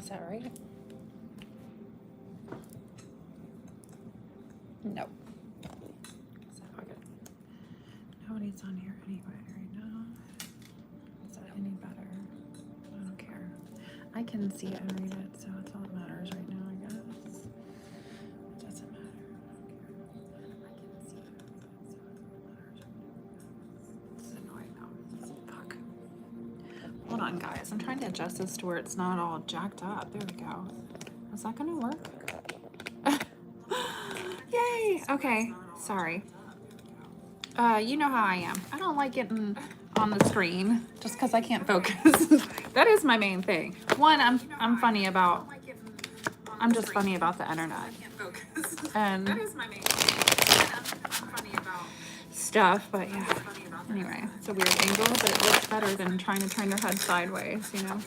Is that right? No. Okay. Nobody's on here anyway right now. Is that any better? I don't care. I can see it and read it, so that's all that matters right now, I guess. It doesn't matter. I don't care. I can see it and read it, so that's all that matters right now. This is annoying now. Fuck. Hold on, guys. I'm trying to adjust this to where it's not all jacked up. There we go. Is that gonna work? Yay! Okay. Sorry. You know how I am. I don't like getting on the screen just because I can't focus. That is my main thing. One, I'm funny about. I'm just funny about the internet. And that is my main thing. I'm funny about stuff, but yeah. Anyway, it's a weird angle, but it looks better than trying to turn your head sideways, you know.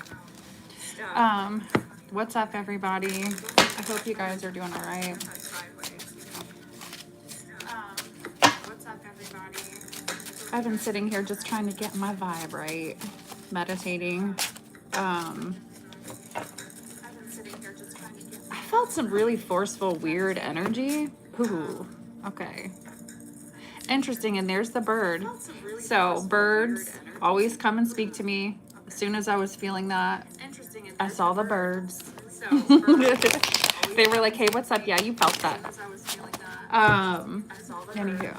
What's up, everybody? I hope you guys are doing all right. What's up, everybody? I've been sitting here just trying to get my vibe right, meditating. I've been sitting here just trying to get. I felt some really forceful, weird energy. Ooh, okay. Interesting, and there's the bird. So birds always come and speak to me. As soon as I was feeling that, I saw the birds. They were like, "Hey, what's up?" Yeah, you felt that. Anywho.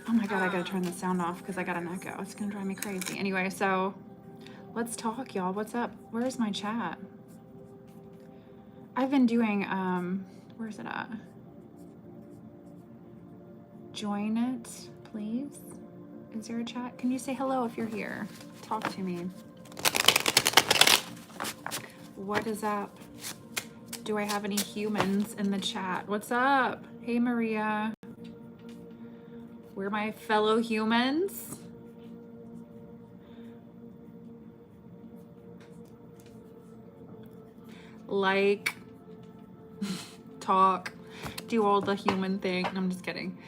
Oh my god, I gotta turn the sound off because I got an echo. It's gonna drive me crazy. Anyway, so let's talk, y'all. What's up? Where's my chat? I've been doing where's it at? Join it, please. Is there a chat? Can you say hello if you're here? Talk to me. What is up? Do I have any humans in the chat? What's up? Hey, Maria. We're my fellow humans. Like, talk, do all the human thing. I'm just kidding.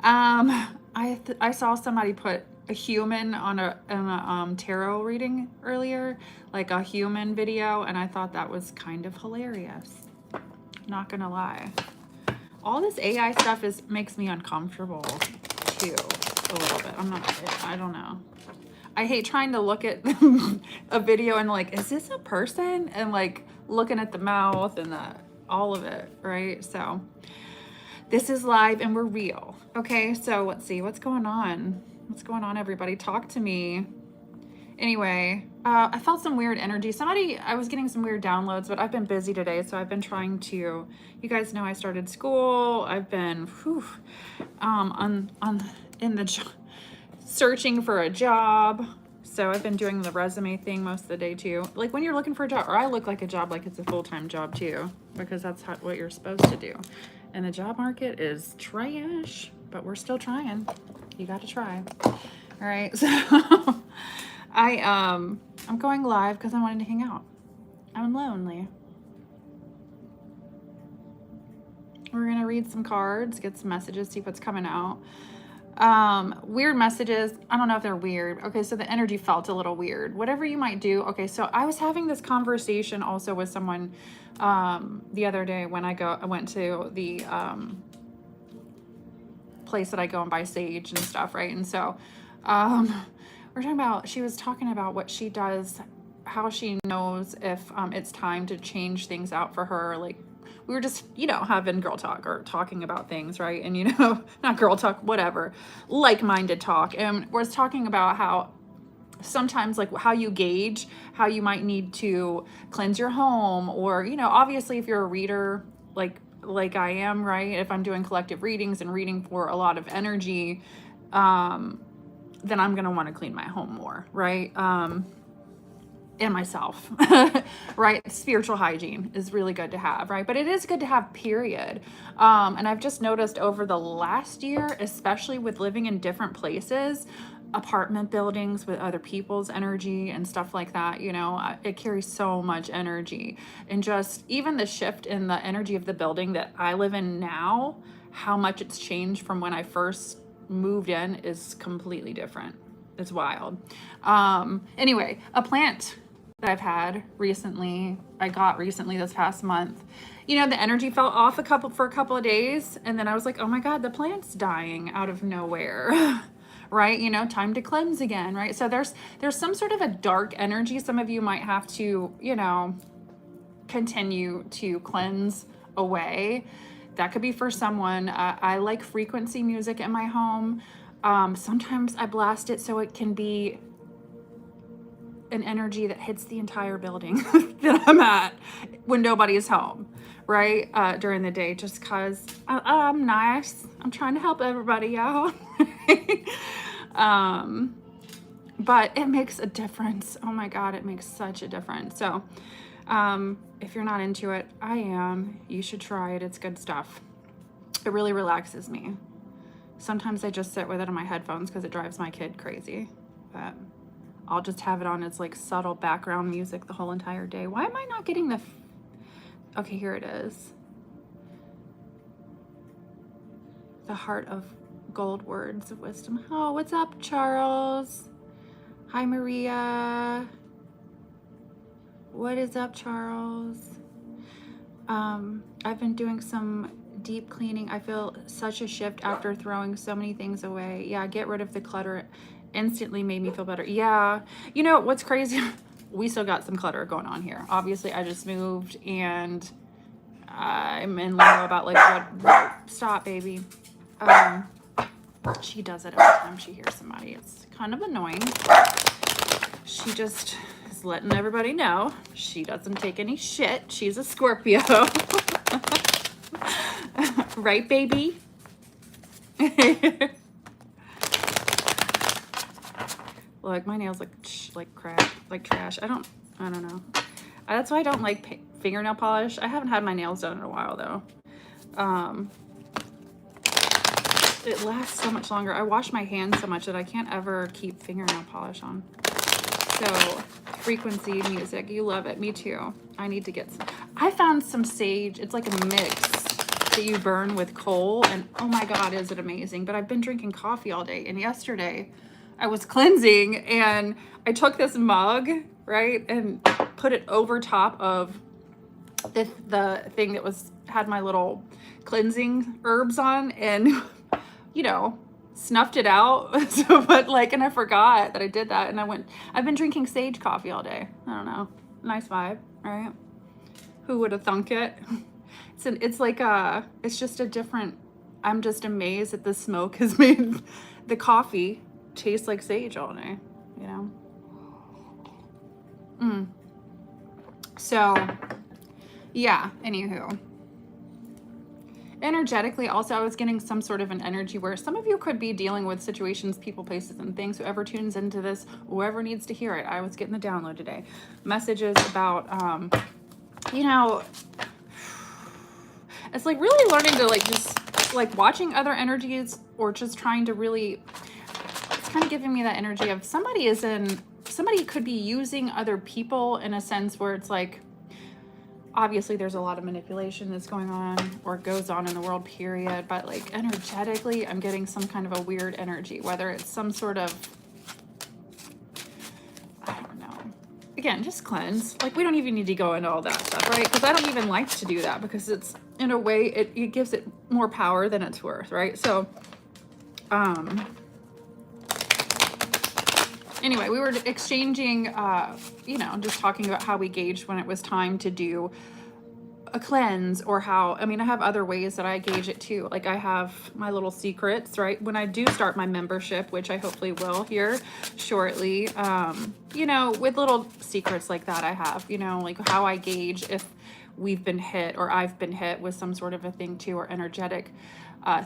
I saw somebody put a human on a tarot reading earlier, like a human video, and I thought that was kind of hilarious. Not gonna lie. All this AI stuff makes me uncomfortable too, a little bit. I don't know. I hate trying to look at a video and like, is this a person? And like looking at the mouth and all of it, right? So this is live and we're real. Okay, so let's see what's going on. What's going on, everybody? Talk to me. Anyway, I felt some weird energy. I was getting some weird downloads, but I've been busy today, so I've been trying to. You guys know I started school. I've been searching for a job. So I've been doing the resume thing most of the day too. Like when you're looking for a job, or I look like a job like it's a full-time job too, because that's what you're supposed to do. And the job market is trash, but we're still trying. You got to try. All right, so I'm going live because I wanted to hang out. I'm lonely. We're gonna read some cards, get some messages, see what's coming out. Weird messages. I don't know if they're weird. Okay, so the energy felt a little weird. Whatever you might do. Okay, so I was having this conversation also with someone the other day when I went to the place that I go and buy sage and stuff, right? And so she was talking about what she does, how she knows if it's time to change things out for her. Like we were just, having girl talk or talking about things, right? And, not girl talk, whatever, like-minded talk. And we're talking about how sometimes like how you gauge how you might need to cleanse your home, or, obviously if you're a reader, like I am, right? If I'm doing collective readings and reading for a lot of energy, then I'm going to want to clean my home more, right? And myself, right? Spiritual hygiene is really good to have, right? But it is good to have, period. And I've just noticed over the last year, especially with living in different places, apartment buildings with other people's energy and stuff like that, it carries so much energy. And just even the shift in the energy of the building that I live in now, how much it's changed from when I first moved in is completely different. It's wild. Anyway, a plant that I've had recently, I got recently this past month, you know, the energy fell off for a couple of days. And then I was like, oh my God, the plant's dying out of nowhere. Right? You know, time to cleanse again, right? So there's some sort of a dark energy. Some of you might have to, you know, continue to cleanse away. That could be for someone. I like frequency music in my home. Sometimes I blast it so it can be an energy that hits the entire building that I'm at when nobody's home, right? During the day, just cause I'm nice. I'm trying to help everybody out. But it makes a difference. Oh my God, it makes such a difference. So, if you're not into it, I am. You should try it. It's good stuff. It really relaxes me. Sometimes I just sit with it on my headphones because it drives my kid crazy. But I'll just have it on as like subtle background music the whole entire day. Why am I not getting the... Okay, here it is. The Heart of Gold Words of Wisdom. Oh, what's up, Charles? Hi, Maria. What is up, Charles? I've been doing some deep cleaning. I feel such a shift after throwing so many things away. Yeah, get rid of the clutter. It instantly made me feel better. Yeah, you know what's crazy? We still got some clutter going on here. Obviously, I just moved and I'm in limbo about like what. Stop, baby. She does it every time she hears somebody. It's kind of annoying. She just is letting everybody know she doesn't take any shit. She's a Scorpio. Right, baby? Look, my nails like crap, like trash. I don't know. That's why I don't like fingernail polish. I haven't had my nails done in a while though. It lasts so much longer. I wash my hands so much that I can't ever keep fingernail polish on. So, frequency music, you love it. Me too. I need to get some. I found some sage. It's like a mix that you burn with coal, and oh my God, is it amazing. But I've been drinking coffee all day, and yesterday I was cleansing and I took this mug, right, and put it over top of the thing that had my little cleansing herbs on, and you know, snuffed it out. So, but like, and I forgot that I did that, and I've been drinking sage coffee all day. I don't know, nice vibe, right? Who would have thunk it? It's just a different, I'm just amazed that the smoke has made the coffee taste like sage all day, you know? So, yeah, anywho. Energetically, also, I was getting some sort of an energy where some of you could be dealing with situations, people, places, and things. Whoever tunes into this, whoever needs to hear it. I was getting the download today. Messages about, you know, it's like really learning to like just like watching other energies, or just trying to really, it's kind of giving me that energy of somebody could be using other people in a sense where it's like, obviously there's a lot of manipulation that's going on or goes on in the world, period. But like energetically, I'm getting some kind of a weird energy, whether it's some sort of, I don't know. Again, just cleanse. Like, we don't even need to go into all that stuff, right? Because I don't even like to do that, because it's, in a way, it gives it more power than it's worth, right? So, anyway, we were exchanging, you know, just talking about how we gauged when it was time to do a cleanse, or how, I mean, I have other ways that I gauge it too. Like, I have my little secrets, right? When I do start my membership, which I hopefully will here shortly, you know, with little secrets like that I have, you know, like how I gauge if we've been hit, or I've been hit with some sort of a thing too, or energetic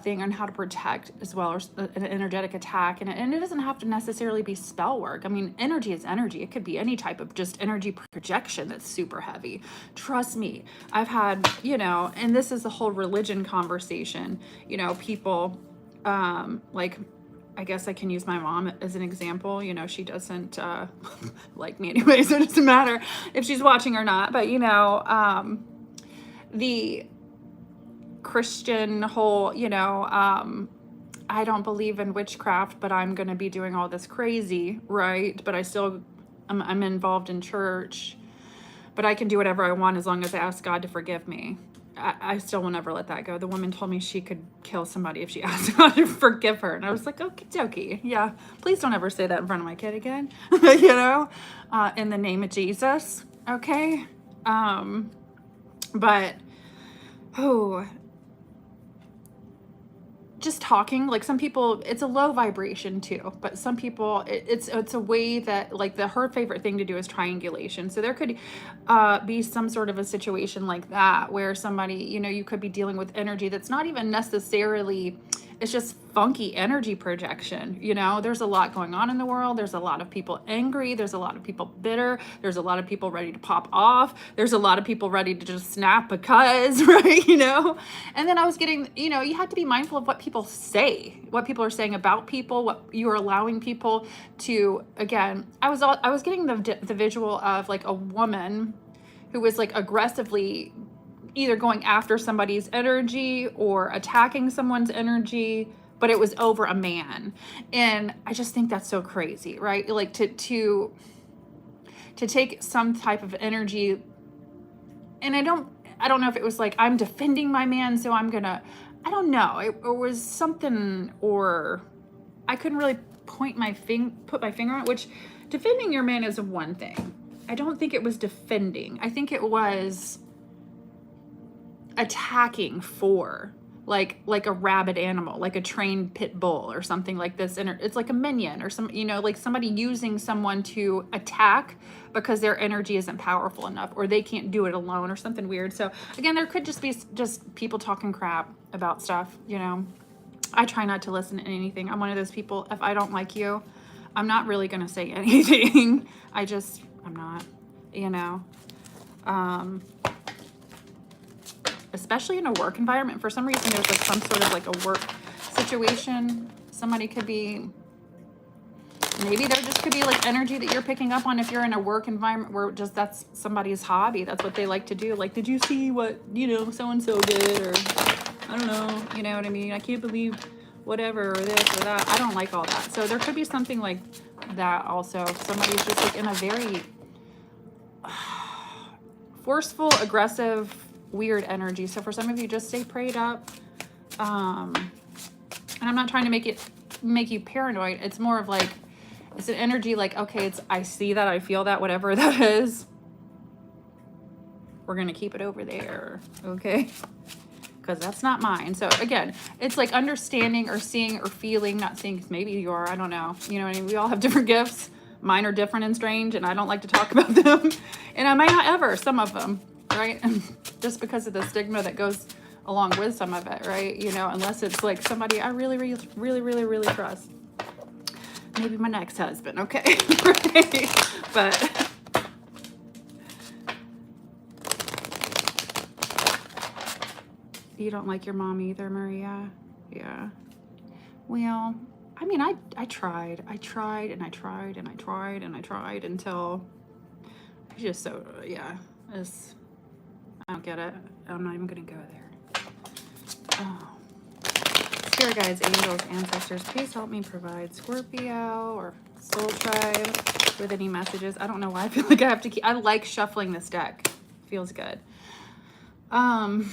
thing on how to protect as well, or an energetic attack. And it doesn't have to necessarily be spell work. I mean, energy is energy. It could be any type of just energy projection that's super heavy. Trust me, I've had, you know, and this is the whole religion conversation, you know, people, like, I guess I can use my mom as an example. You know, she doesn't like me anyway, so it doesn't matter if she's watching or not. But, you know, the Christian whole, you know, I don't believe in witchcraft, but I'm going to be doing all this crazy, right? But I still, I'm involved in church, but I can do whatever I want as long as I ask God to forgive me. I still will never let that go. The woman told me she could kill somebody if she asked God to forgive her. And I was like, okie dokie. Yeah, please don't ever say that in front of my kid again, you know, in the name of Jesus. Okay. But, oh, just talking, like some people, it's a low vibration too, but some people it's a way that, like, her favorite thing to do is triangulation. So there could be some sort of a situation like that where somebody, you know, you could be dealing with energy that's not even necessarily, it's just funky energy projection. You know, there's a lot going on in the world. There's a lot of people angry. There's a lot of people bitter. There's a lot of people ready to pop off. There's a lot of people ready to just snap because, right, you know? And then I was getting, you know, you have to be mindful of what people say, what people are saying about people, what you're allowing people to, again, I was getting the visual of like a woman who was like aggressively either going after somebody's energy or attacking someone's energy, but it was over a man. And I just think that's so crazy, right? Like to take some type of energy, and I don't know if it was like, I'm defending my man, so I'm gonna, I don't know. It was something, or I couldn't really put my finger on it, which defending your man is one thing. I don't think it was defending. I think it was attacking for, like a rabid animal, like a trained pit bull or something like this. And it's like a minion or some, you know, like somebody using someone to attack because their energy isn't powerful enough, or they can't do it alone, or something weird. So again, there could just be just people talking crap about stuff, you know. I try not to listen to anything. I'm one of those people, if I don't like you, I'm not really going to say anything. I'm not, you know. Especially in a work environment. For some reason, there's like some sort of like a work situation. Somebody could be, maybe there just could be like energy that you're picking up on if you're in a work environment where just that's somebody's hobby. That's what they like to do. Like, did you see what, you know, so-and-so did? Or I don't know, you know what I mean? I can't believe whatever, or this or that. I don't like all that. So there could be something like that also. Somebody's just like in a very forceful, aggressive, weird energy. So for some of you, just stay prayed up. And I'm not trying to make you paranoid. It's more of like, it's an energy like, okay, I see that, I feel that, whatever that is, we're going to keep it over there. Okay. Because that's not mine. So again, it's like understanding or seeing or feeling, not seeing, because maybe you are, I don't know. You know what I mean? We all have different gifts. Mine are different and strange, and I don't like to talk about them. And I might not ever, some of them, right? And just because of the stigma that goes along with some of it, right? You know, unless it's like somebody I really, really, really, really, really trust. Maybe my next husband, okay? Right? But you don't like your mom either, Maria? Yeah. Well, I mean, I tried and I tried and I tried and I tried and I tried until it's just so, yeah. I don't get it. I'm not even going to go there. Oh. Spirit guides, angels, ancestors, please help me provide Scorpio or Soul Tribe with any messages. I don't know why I feel like I have to keep, I like shuffling this deck. Feels good. I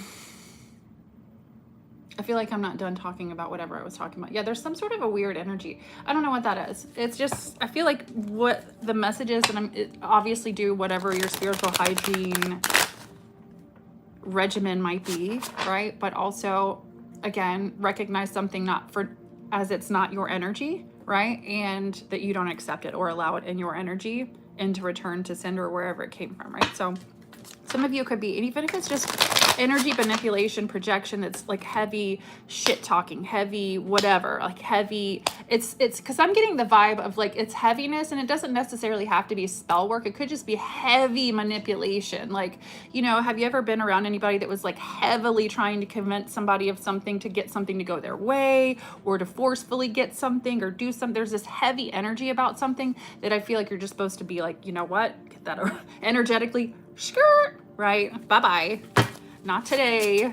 feel like I'm not done talking about whatever I was talking about. Yeah, there's some sort of a weird energy. I don't know what that is. It's just, I feel like what the message is, and obviously do whatever your spiritual hygiene regimen might be, right? But also, again, recognize something as it's not your energy, right? And that you don't accept it or allow it in your energy and to return to sender or wherever it came from, right? So some of you could be, and even if it's just energy manipulation, projection, that's like heavy shit talking, heavy whatever, like heavy, it's because I'm getting the vibe of like it's heaviness, and it doesn't necessarily have to be spell work. It could just be heavy manipulation. Like, you know, have you ever been around anybody that was like heavily trying to convince somebody of something, to get something to go their way, or to forcefully get something or do something? There's this heavy energy about something that I feel like you're just supposed to be like, you know what, get that energetically, skirt, right? Bye-bye. Not today.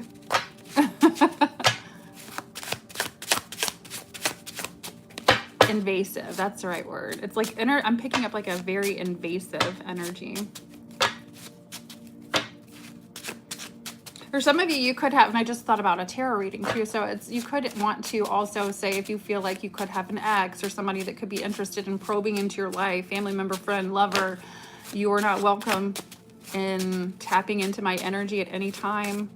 invasive. That's the right word. It's like I'm picking up like a very invasive energy. For some of you, you could have, and I just thought about a tarot reading too. So it's, you could want to also say, if you feel like you could have an ex or somebody that could be interested in probing into your life, family member, friend, lover, you are not welcome in tapping into my energy at any time.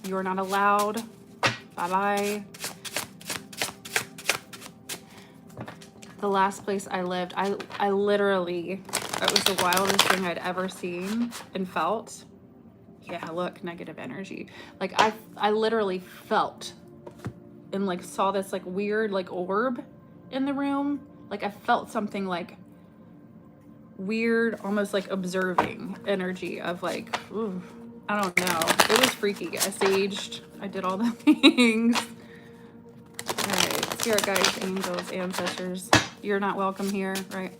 You are not allowed. Bye-bye. The last place I lived, I literally, it was the wildest thing I'd ever seen and felt. Yeah, look, negative energy. Like I literally felt and like saw this like weird like orb in the room. Like I felt something like weird, almost like observing energy of like, ooh, I don't know. It was freaky. I saged. I did all the things. All right, spirit guides, angels, ancestors. You're not welcome here, right?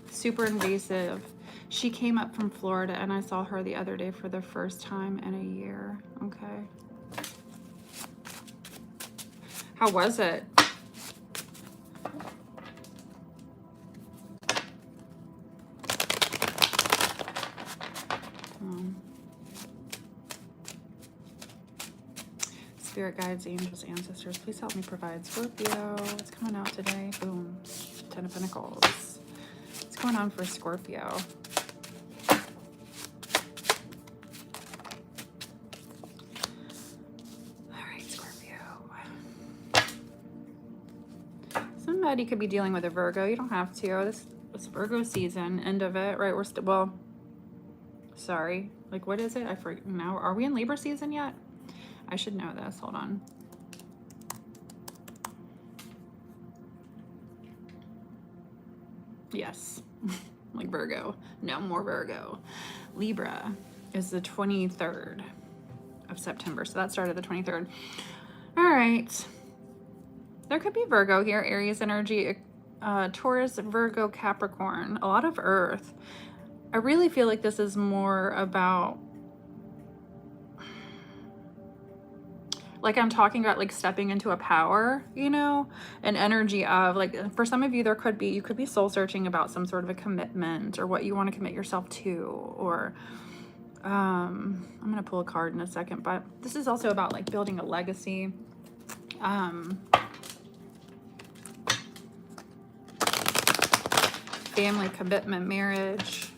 Super invasive. She came up from Florida and I saw her the other day for the first time in a year. Okay. How was it? Spirit guides, angels, ancestors, please help me provide Scorpio. What's coming out today? Boom. 10 of Pentacles. What's going on for Scorpio? Somebody could be dealing with a Virgo. You don't have to. This Virgo season, end of it, right? We're still, well, sorry. Like, what is it? I forget now. Are we in Libra season yet? I should know this. Hold on. Yes. Like Virgo. No more Virgo. Libra is the 23rd of September. So that started the 23rd. All right. There could be Virgo here, Aries energy, Taurus, Virgo, Capricorn, a lot of earth. I really feel like this is more about, like I'm talking about like stepping into a power, you know, an energy of like, for some of you, there could be, you could be soul searching about some sort of a commitment or what you want to commit yourself to, or I'm going to pull a card in a second, but this is also about like building a legacy. Family, commitment, marriage.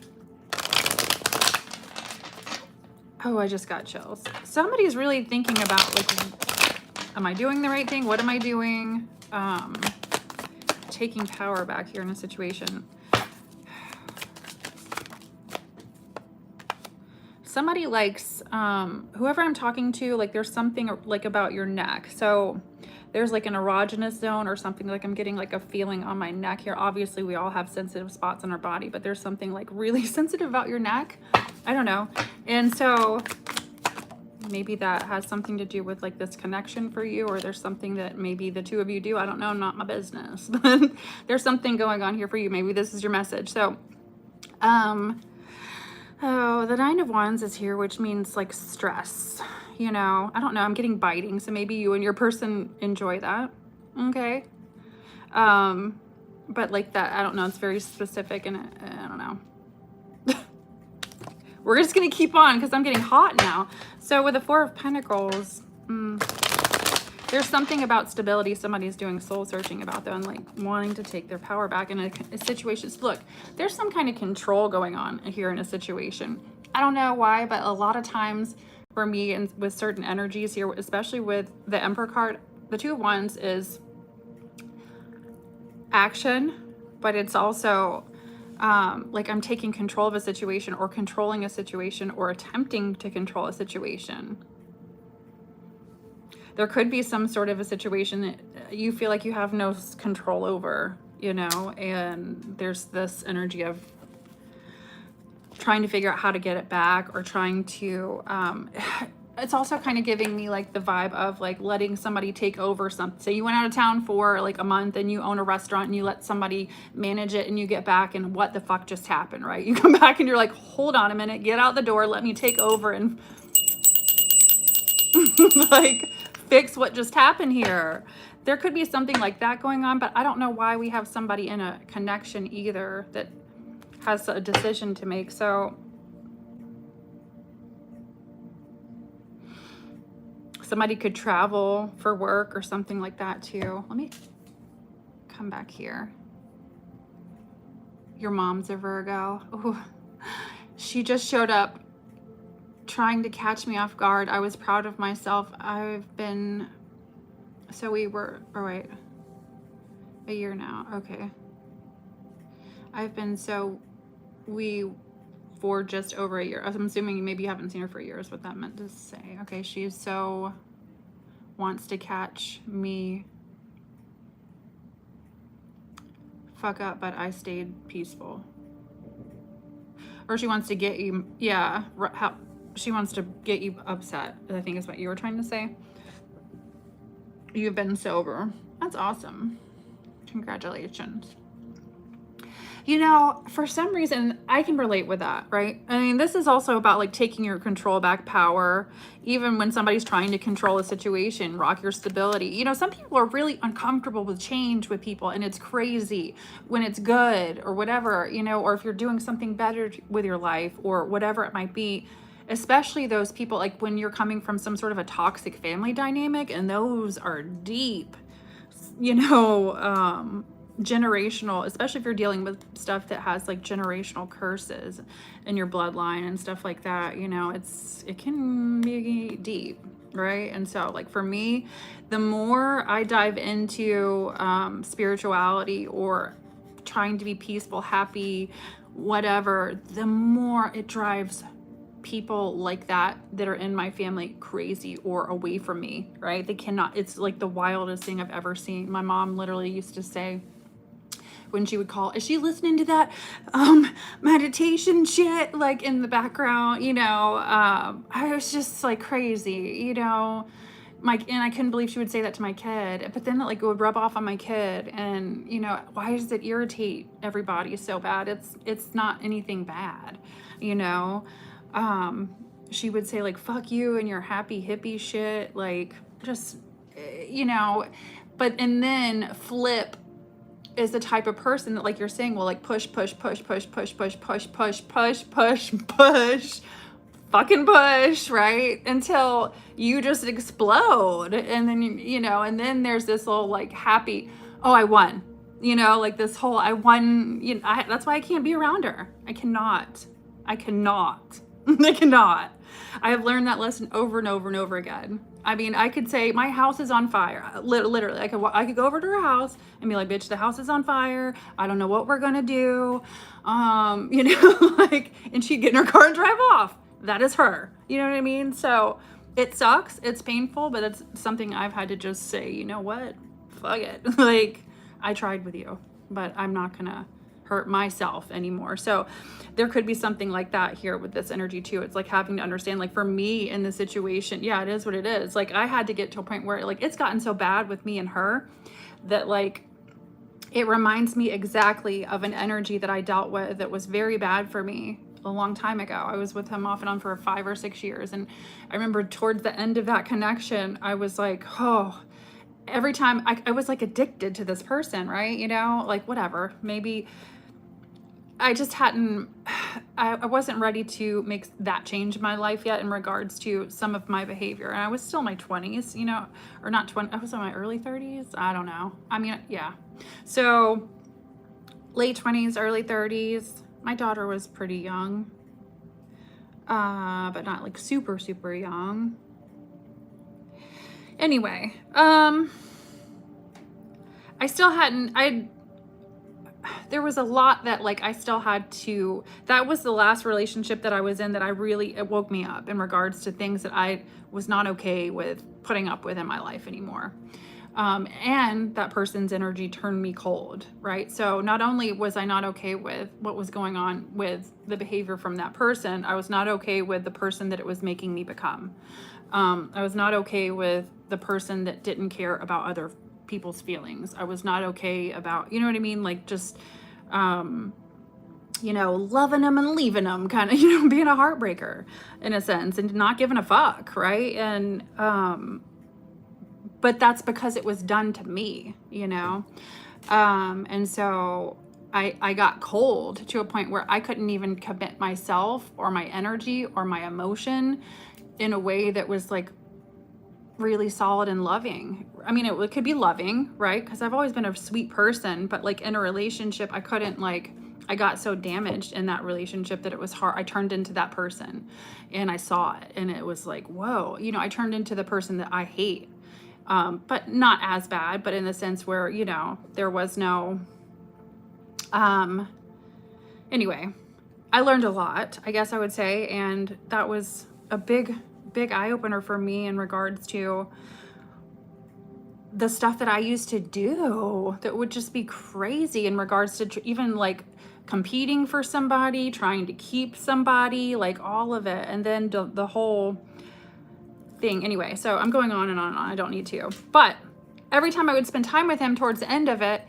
Oh, I just got chills. Somebody's really thinking about like, am I doing the right thing? What am I doing? Taking power back here in a situation. Somebody likes, whoever I'm talking to, like there's something like about your neck. So there's like an erogenous zone or something, like I'm getting like a feeling on my neck here. Obviously we all have sensitive spots on our body, but there's something like really sensitive about your neck. I don't know. And so maybe that has something to do with like this connection for you, or there's something that maybe the two of you do. I don't know, not my business, but there's something going on here for you. Maybe this is your message. So, oh, the 9 of Wands is here, which means like stress. You know, I don't know, I'm getting biting, so maybe you and your person enjoy that. Okay. But like that, I don't know, it's very specific, and I don't know. We're just gonna keep on because I'm getting hot now. So with the 4 of Pentacles, there's something about stability somebody's doing soul searching about, though, and like wanting to take their power back in a situation. Look, there's some kind of control going on here in a situation. I don't know why, but a lot of times for me, and with certain energies here, especially with the Emperor card, the 2 of Wands is action, but it's also like I'm taking control of a situation, or controlling a situation, or attempting to control a situation. There could be some sort of a situation that you feel like you have no control over, you know, and there's this energy of trying to figure out how to get it back, or trying to, it's also kind of giving me like the vibe of like letting somebody take over something. Say you went out of town for like a month and you own a restaurant and you let somebody manage it, and you get back and what the fuck just happened, right? You come back and you're like, hold on a minute, get out the door, let me take over and like fix what just happened here. there could be something like that going on, but I don't know why we have somebody in a connection either that has a decision to make. So somebody could travel for work or something like that too. Let me come back here. Your mom's a Virgo. Ooh. She just showed up trying to catch me off guard. I was proud of myself. I've been, so we were, oh wait, a year now. Okay. I've been, so we, for just over a year. I'm assuming maybe you haven't seen her for years, what that meant to say. Okay, she's so wants to catch me fuck up, but I stayed peaceful. Or she wants to get you, yeah, how, she wants to get you upset, I think is what you were trying to say. You've been sober. That's awesome. Congratulations. You know, for some reason, I can relate with that, right? I mean, this is also about like taking your control back, power, even when somebody's trying to control a situation, rock your stability. You know, some people are really uncomfortable with change with people, and it's crazy when it's good or whatever, you know, or if you're doing something better with your life or whatever it might be, especially those people, like when you're coming from some sort of a toxic family dynamic, and those are deep, you know, generational, especially if you're dealing with stuff that has like generational curses in your bloodline and stuff like that, you know, it can be deep, right? And so like for me, the more I dive into spirituality or trying to be peaceful, happy, whatever, the more it drives people like that are in my family crazy or away from me, right? They cannot, it's like the wildest thing I've ever seen. My mom literally used to say, when she would call, is she listening to that meditation shit like in the background, you know? I was just like crazy, you know, and I couldn't believe she would say that to my kid, but then like it would rub off on my kid. And you know, why does it irritate everybody so bad? It's not anything bad, you know. She would say like, fuck you and your happy hippie shit, like just, you know, and then flip is the type of person that, like you're saying, will like push, fucking push, right? Until you just explode. And then, you know, and then there's this little like happy, oh, I won, you know, like this whole, I won, you know, that's why I can't be around her. I cannot. I cannot. I have learned that lesson over and over and over again. I mean, I could say my house is on fire. Literally, I could go over to her house and be like, bitch, the house is on fire. I don't know what we're gonna do. You know, like, and she'd get in her car and drive off. That is her. You know what I mean? So it sucks. It's painful, but it's something I've had to just say, you know what? Fuck it. Like, I tried with you, but I'm not gonna hurt myself anymore. So there could be something like that here with this energy too. It's like having to understand, like for me in the situation, yeah, it is what it is. Like I had to get to a point where like it's gotten so bad with me and her that like it reminds me exactly of an energy that I dealt with that was very bad for me a long time ago. I was with him off and on for 5 or 6 years. And I remember towards the end of that connection, I was like, oh, every time I was like addicted to this person, right? You know, like whatever, maybe I just hadn't, I wasn't ready to make that change in my life yet in regards to some of my behavior. And I was still in my 20s, you know, or not 20, I was in my early 30s. I don't know. I mean, yeah. So late 20s, early 30s. My daughter was pretty young, but not like super, super young. Anyway, I still hadn't, there was a lot that like I still had to, that was the last relationship that I was in that I really, it woke me up in regards to things that I was not okay with putting up with in my life anymore. And that person's energy turned me cold, right? So not only was I not okay with what was going on with the behavior from that person, I was not okay with the person that it was making me become. I was not okay with the person that didn't care about other people's feelings. I was not okay about, you know what I mean? Like just, you know, loving them and leaving them, kind of, you know, being a heartbreaker in a sense and not giving a fuck, right? And, but that's because it was done to me, you know? And so I got cold to a point where I couldn't even commit myself or my energy or my emotion in a way that was like really solid and loving. I mean, it could be loving, right? Because I've always been a sweet person, but like in a relationship, I couldn't like, I got so damaged in that relationship that it was hard. I turned into that person and I saw it and it was like, whoa, you know, I turned into the person that I hate. But not as bad, but in the sense where, you know, there was no, anyway, I learned a lot, I guess I would say. And that was a big eye opener for me in regards to the stuff that I used to do that would just be crazy in regards to even like competing for somebody, trying to keep somebody, like all of it. And then the whole thing. Anyway, so I'm going on and on and on. I don't need to. But every time I would spend time with him towards the end of it,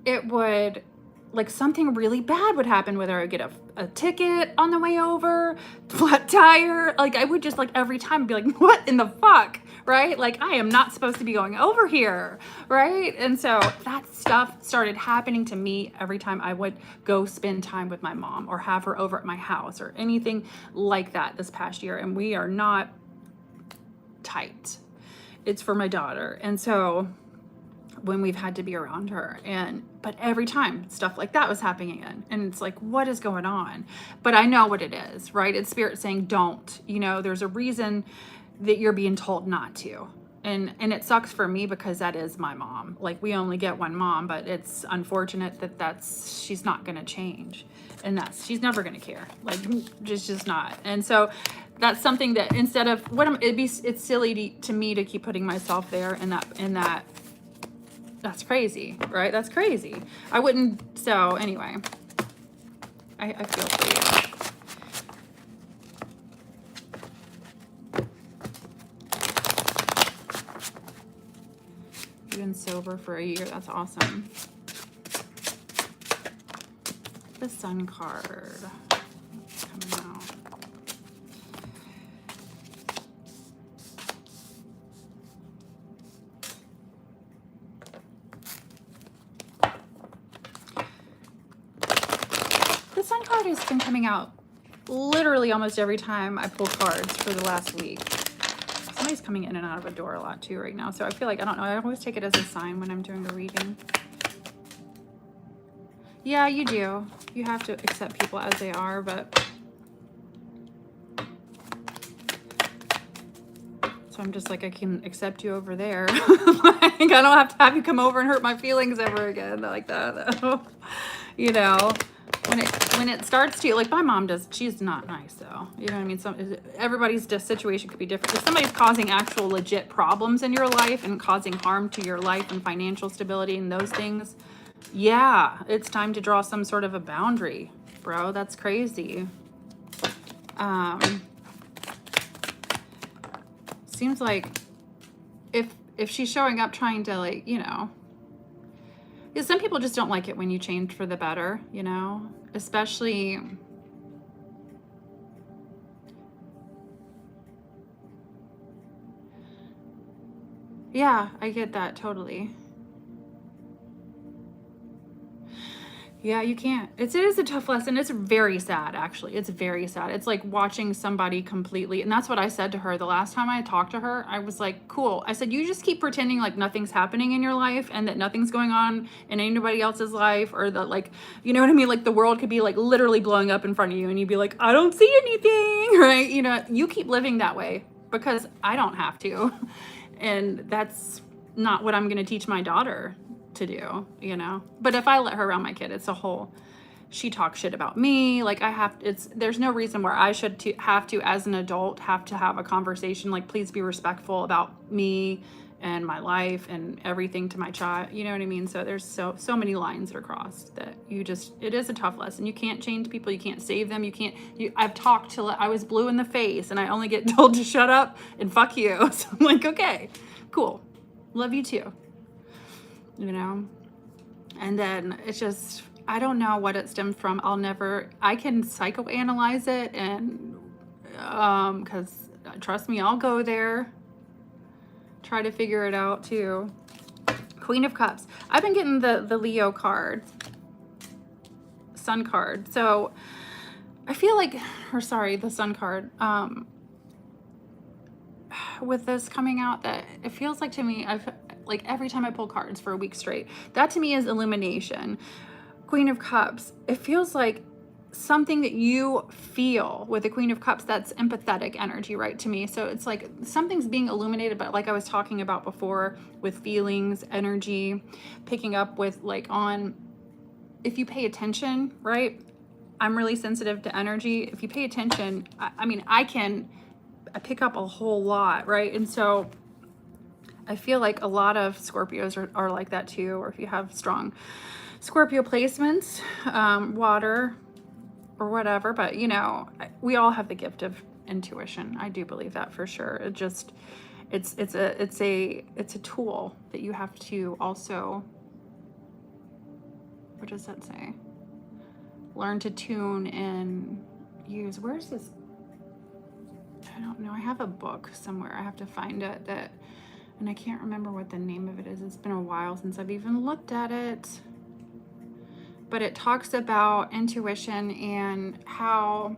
it would, like something really bad would happen, whether I would get a ticket on the way over, flat tire. Like I would just like every time be like, what in the fuck? Right? Like I am not supposed to be going over here. Right? And so that stuff started happening to me every time I would go spend time with my mom or have her over at my house or anything like that this past year. And we are not tight. It's for my daughter. And so when we've had to be around her, but every time stuff like that was happening again, and it's like, what is going on? But I know what it is, right? It's spirit saying don't, you know, there's a reason that you're being told not to. And it sucks for me because that is my mom. Like we only get one mom, but it's unfortunate that she's not going to change, and she's never going to care. Like just not. And so that's something that instead of it's silly to me to keep putting myself there in that. That's crazy, right? That's crazy. I wouldn't. So anyway, I feel for you. You've been sober for a year. That's awesome. The Sun card coming out. The Sun card has been coming out literally almost every time I pull cards for the last week. Somebody's coming in and out of a door a lot too right now. So I feel like, I don't know, I always take it as a sign when I'm doing a reading. Yeah, you do. You have to accept people as they are, but... So I'm just like, I can accept you over there. Like, I don't have to have you come over and hurt my feelings ever again like that. You know, when it starts to, like my mom does, she's not nice though. You know what I mean? Everybody's situation could be different. If somebody's causing actual legit problems in your life and causing harm to your life and financial stability and those things, yeah, it's time to draw some sort of a boundary, bro. That's crazy. Seems like if she's showing up trying to, like, you know, because some people just don't like it when you change for the better, you know, especially yeah, I get that totally. Yeah, you can't. It is a tough lesson. It's very sad, actually. It's very sad. It's like watching somebody completely, and that's what I said to her the last time I talked to her. I was like, cool. I said, you just keep pretending like nothing's happening in your life and that nothing's going on in anybody else's life, or that, like, you know what I mean? Like the world could be like literally blowing up in front of you and you'd be like, I don't see anything, right? You know, you keep living that way because I don't have to. And that's not what I'm going to teach my daughter to do, you know. But if I let her around my kid, it's a whole, she talks shit about me, like there's no reason where I should have to as an adult have to have a conversation like, please be respectful about me and my life and everything to my child, you know what I mean? So there's so many lines that are crossed that it is a tough lesson. You can't change people, you can't save them, I've talked till I was blue in the face and I only get told to shut up and fuck you. So I'm like, okay, cool, love you too. You know, and then it's just, I don't know what it stemmed from. I can psychoanalyze it, and because trust me, I'll go there. try to figure it out too. Queen of Cups. I've been getting the Leo card, Sun card. So I feel like, or sorry, the Sun card. With this coming out, that it feels like to me, I've like every time I pull cards for a week straight, that to me is illumination. Queen of Cups. It feels like something that you feel with the Queen of Cups, that's empathetic energy, right, to me. So it's like something's being illuminated, but like I was talking about before with feelings, energy, picking up with like on, if you pay attention, right? I'm really sensitive to energy. If you pay attention, I mean, I pick up a whole lot, right? And so I feel like a lot of Scorpios are like that too, or if you have strong Scorpio placements, water, or whatever. But you know, we all have the gift of intuition. I do believe that for sure. It just, it's a tool that you have to also, what does that say? Learn to tune and use. Where's this? I don't know. I have a book somewhere. I have to find it, and I can't remember what the name of it is. It's been a while since I've even looked at it. But it talks about intuition and how,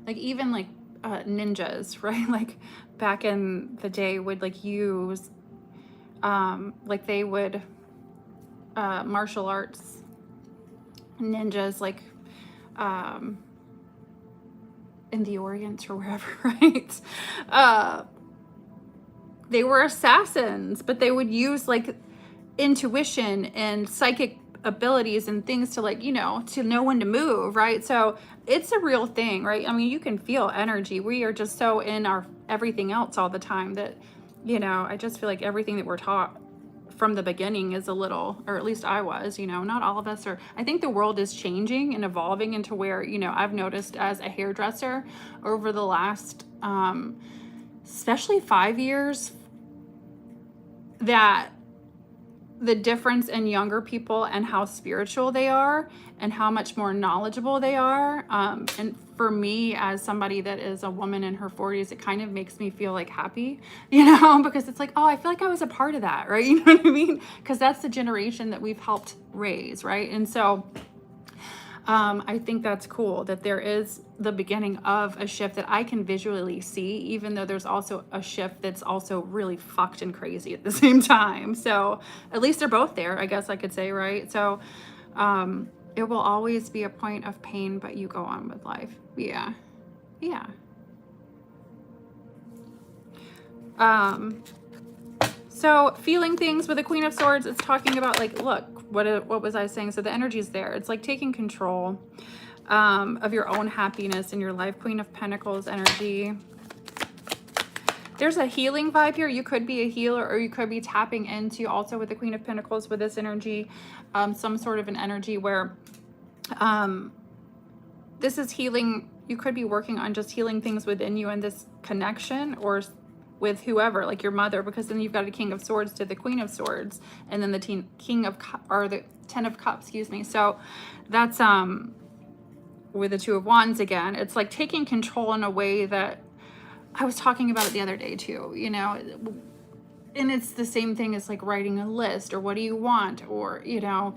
like, even like ninjas, right? Like back in the day would like use, like they would, martial arts ninjas, like, in the Orient or wherever, right? They were assassins, but they would use like intuition and psychic abilities and things to, like, you know, to know when to move, right? So it's a real thing, right? I mean, you can feel energy. We are just so in our everything else all the time that, you know, I just feel like everything that we're taught from the beginning is a little, or at least I was, you know, not all of us are. I think the world is changing and evolving into where, you know, I've noticed as a hairdresser over the last, especially 5 years, that the difference in younger people and how spiritual they are and how much more knowledgeable they are. And for me, as somebody that is a woman in her 40s, it kind of makes me feel like happy, you know, because it's like, oh, I feel like I was a part of that, right? You know what I mean? Because that's the generation that we've helped raise, right? And so I think that's cool that there is the beginning of a shift that I can visually see, even though there's also a shift that's also really fucked and crazy at the same time. So at least they're both there, I guess I could say, right? So it will always be a point of pain, but you go on with life. Yeah. Yeah. So feeling things with the Queen of Swords, it's talking about like, look, what was I saying? So the energy is there. It's like taking control of your own happiness in your life. Queen of Pentacles energy. There's a healing vibe here. You could be a healer, or you could be tapping into also with the Queen of Pentacles with this energy, some sort of an energy where this is healing. You could be working on just healing things within you in this connection, or with whoever, like your mother, because then you've got a King of Swords to the Queen of Swords, and then the King of or the Ten of Cups, excuse me. So that's with the Two of Wands again. It's like taking control in a way that I was talking about it the other day too, you know, and it's the same thing as like writing a list, or what do you want, or, you know,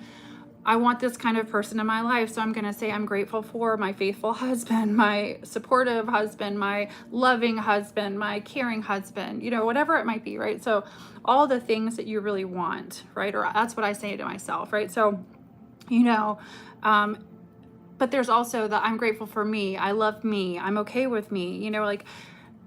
I want this kind of person in my life. So I'm going to say I'm grateful for my faithful husband, my supportive husband, my loving husband, my caring husband, you know, whatever it might be, right? So all the things that you really want, right? Or that's what I say to myself, right? So, you know, but there's also the I'm grateful for me. I love me. I'm okay with me, you know, like,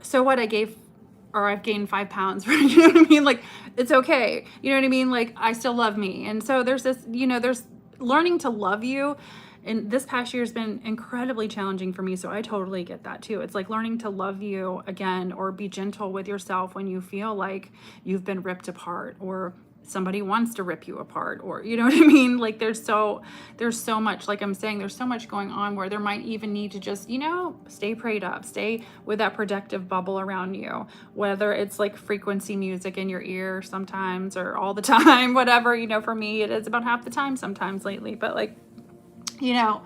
so what, I've gained 5 pounds, right? You know what I mean? Like, it's okay. You know what I mean? Like, I still love me. And so there's this, you know, there's learning to love you. And this past year has been incredibly challenging for me. So I totally get that too. It's like learning to love you again, or be gentle with yourself when you feel like you've been ripped apart, or somebody wants to rip you apart, or, you know what I mean? Like there's so much, like I'm saying, there's so much going on where there might even need to just, you know, stay prayed up, stay with that protective bubble around you, whether it's like frequency music in your ear sometimes, or all the time, whatever, you know, for me, it is about half the time sometimes lately, but like, you know,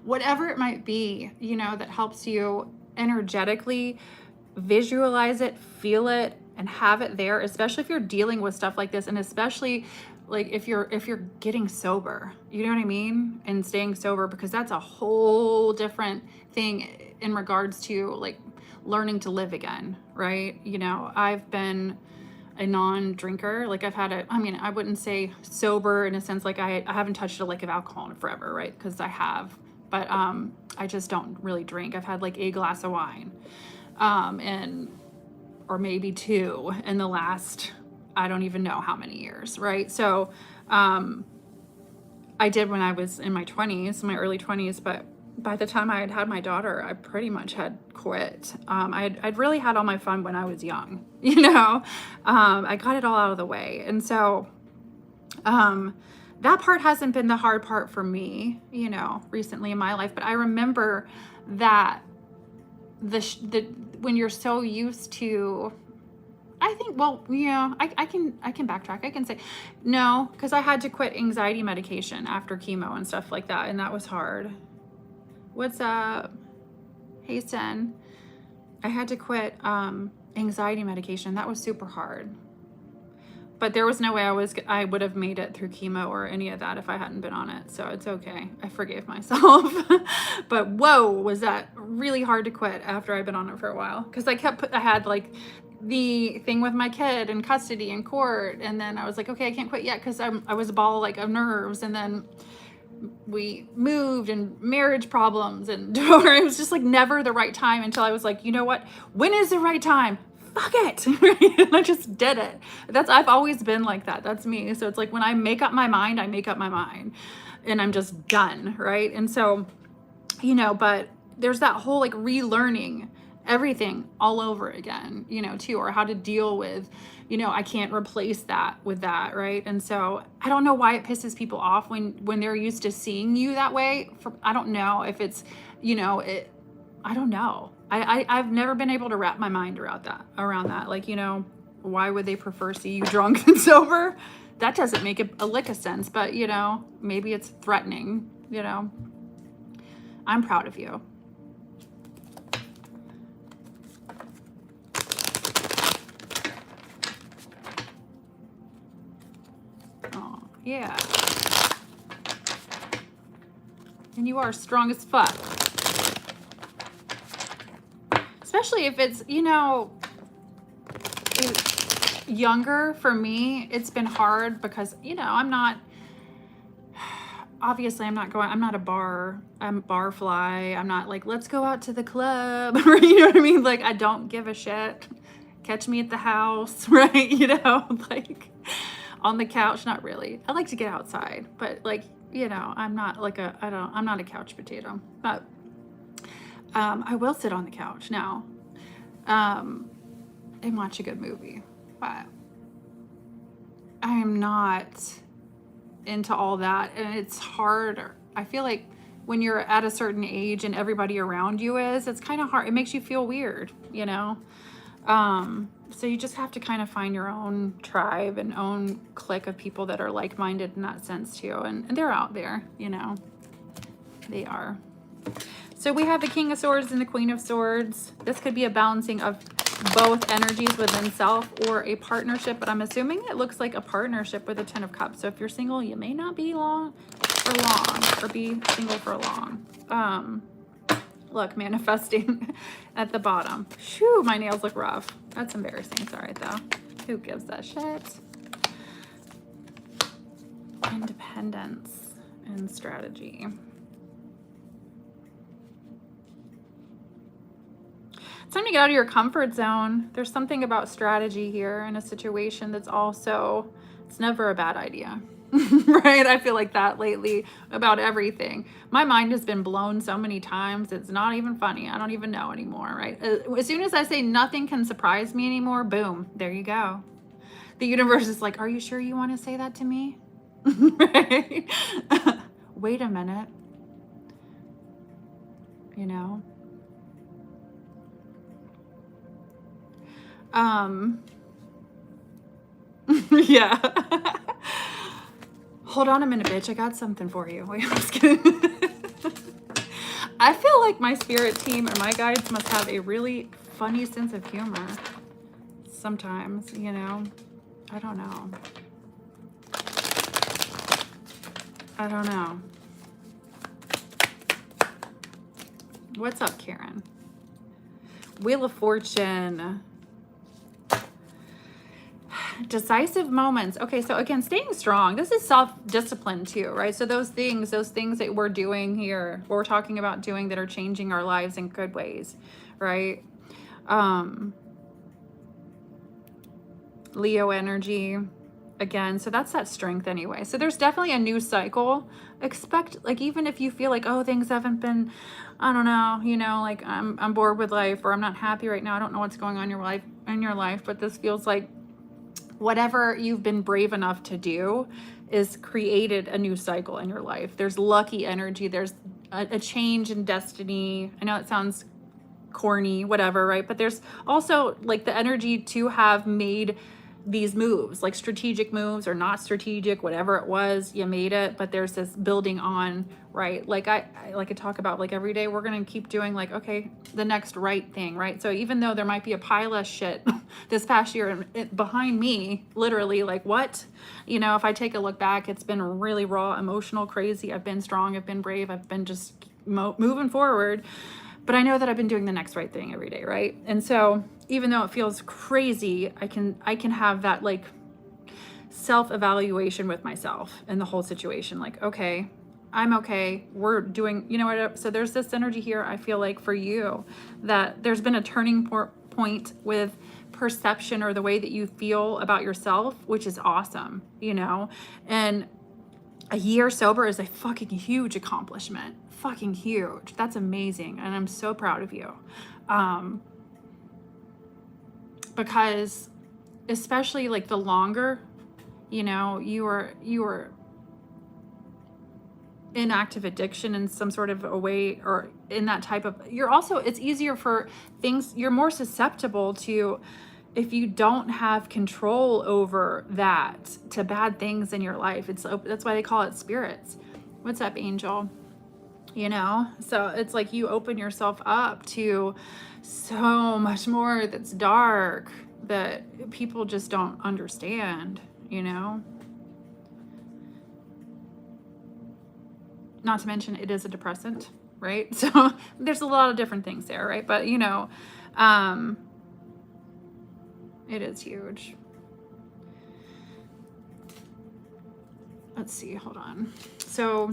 whatever it might be, you know, that helps you energetically visualize it, feel it, and have it there, especially if you're dealing with stuff like this, and especially like if you're getting sober, you know what I mean, and staying sober, because that's a whole different thing in regards to like learning to live again, right? You know, I've been a non-drinker. Like I've had I mean, I wouldn't say sober in a sense, like I haven't touched a lick of alcohol in forever, right? Because I have, but I just don't really drink. I've had like a glass of wine, or maybe two in the last, I don't even know how many years, right? So I did when I was in my 20s, my early 20s, but by the time I had my daughter, I pretty much had quit. I'd really had all my fun when I was young, you know. I got it all out of the way. And so that part hasn't been the hard part for me, you know, recently in my life. But I remember that when you're so used to, I think, well, yeah, I can backtrack. I can say no, because I had to quit anxiety medication after chemo and stuff like that, and that was hard. What's up? Hey, Sen. I had to quit anxiety medication. That was super hard. But there was no way I would have made it through chemo or any of that if I hadn't been on it. So it's okay. I forgave myself. But whoa, was that really hard to quit after I'd been on it for a while. Because I had like the thing with my kid in custody in court. And then I was like, okay, I can't quit yet because I was a ball like of nerves. And then we moved and marriage problems and it was just like never the right time until I was like, you know what? When is the right time? Fuck it. And I just did it. I've always been like that. That's me. So it's like when I make up my mind, I make up my mind and I'm just done. Right. And so, you know, but there's that whole like relearning everything all over again, you know, too, or how to deal with, you know, I can't replace that with that. Right. And so I don't know why it pisses people off when they're used to seeing you that way. I don't know if it's, you know, I don't know. I've never been able to wrap my mind around that. Like, you know, why would they prefer see you drunk than sober? That doesn't make a lick of sense, but you know, maybe it's threatening, you know. I'm proud of you. Oh, yeah. And you are strong as fuck. Especially if it's, you know, younger. For me, it's been hard because, you know, I'm not a bar fly. I'm not like, let's go out to the club, or you know what I mean? Like, I don't give a shit. Catch me at the house, right? You know, like on the couch, not really. I like to get outside, but like, you know, I'm not a couch potato, but I will sit on the couch now and watch a good movie, but I am not into all that. And it's hard. I feel like when you're at a certain age and everybody around you it's kind of hard. It makes you feel weird, you know? So you just have to kind of find your own tribe and own clique of people that are like-minded in that sense too. And they're out there, you know, they are. So we have the King of Swords and the Queen of Swords. This could be a balancing of both energies within self or a partnership, but I'm assuming it looks like a partnership with a Ten of Cups. So if you're single, you may not be or be single for long. Look, manifesting at the bottom. Shoo, my nails look rough. That's embarrassing. It's all right though. Who gives that shit? Independence and strategy. It's time to get out of your comfort zone. There's something about strategy here in a situation that's also, it's never a bad idea, right? I feel like that lately about everything. My mind has been blown so many times. It's not even funny. I don't even know anymore, right? As soon as I say nothing can surprise me anymore, boom, there you go. The universe is like, are you sure you want to say that to me? Right? Wait a minute. You know? Yeah. Hold on a minute, bitch. I got something for you. Wait, I'm just kidding. I feel like my spirit team or my guides must have a really funny sense of humor. sometimes, you know. I don't know. I don't know. What's up, Karen? Wheel of Fortune. Decisive moments. Okay, so again, staying strong. This is self-discipline too, right? So those things that we're doing here, what we're talking about doing that are changing our lives in good ways, right? Leo energy again. So that's that strength anyway. So there's definitely a new cycle. Expect, like, even if you feel like, oh, things haven't been, I don't know, you know, like I'm bored with life, or I'm not happy right now. I don't know what's going on in your life, but this feels like whatever you've been brave enough to do is created a new cycle in your life. There's lucky energy. There's a change in destiny. I know it sounds corny, whatever, right? But there's also like the energy to have made these moves, like strategic moves or not strategic, whatever it was, you made it. But there's this building on, right? Like I like to talk about, like, every day we're going to keep doing, like, okay, the next right thing, right? So even though there might be a pile of shit this past year behind me, literally, like, what, you know, if I take a look back, it's been really raw, emotional, crazy. I've been strong. I've been brave. I've been just moving forward. But I know that I've been doing the next right thing every day, right? And so even though it feels crazy, I can have that, like, self-evaluation with myself and the whole situation. Like, okay, I'm okay. We're doing, you know what? So there's this energy here, I feel like, for you, that there's been a turning point with perception or the way that you feel about yourself, which is awesome, you know? And a year sober is a fucking huge accomplishment. Fucking huge. That's amazing. And I'm so proud of you. Because especially, like, the longer, you know, you were in active addiction in some sort of a way, or in that type of, it's easier for things, you're more susceptible to, if you don't have control over that, to bad things in your life. That's why they call it spirits. What's up, Angel? You know, so it's like you open yourself up to so much more that's dark that people just don't understand, you know. Not to mention it is a depressant, right? So there's a lot of different things there, right? But, you know, it is huge. Let's see, hold on. So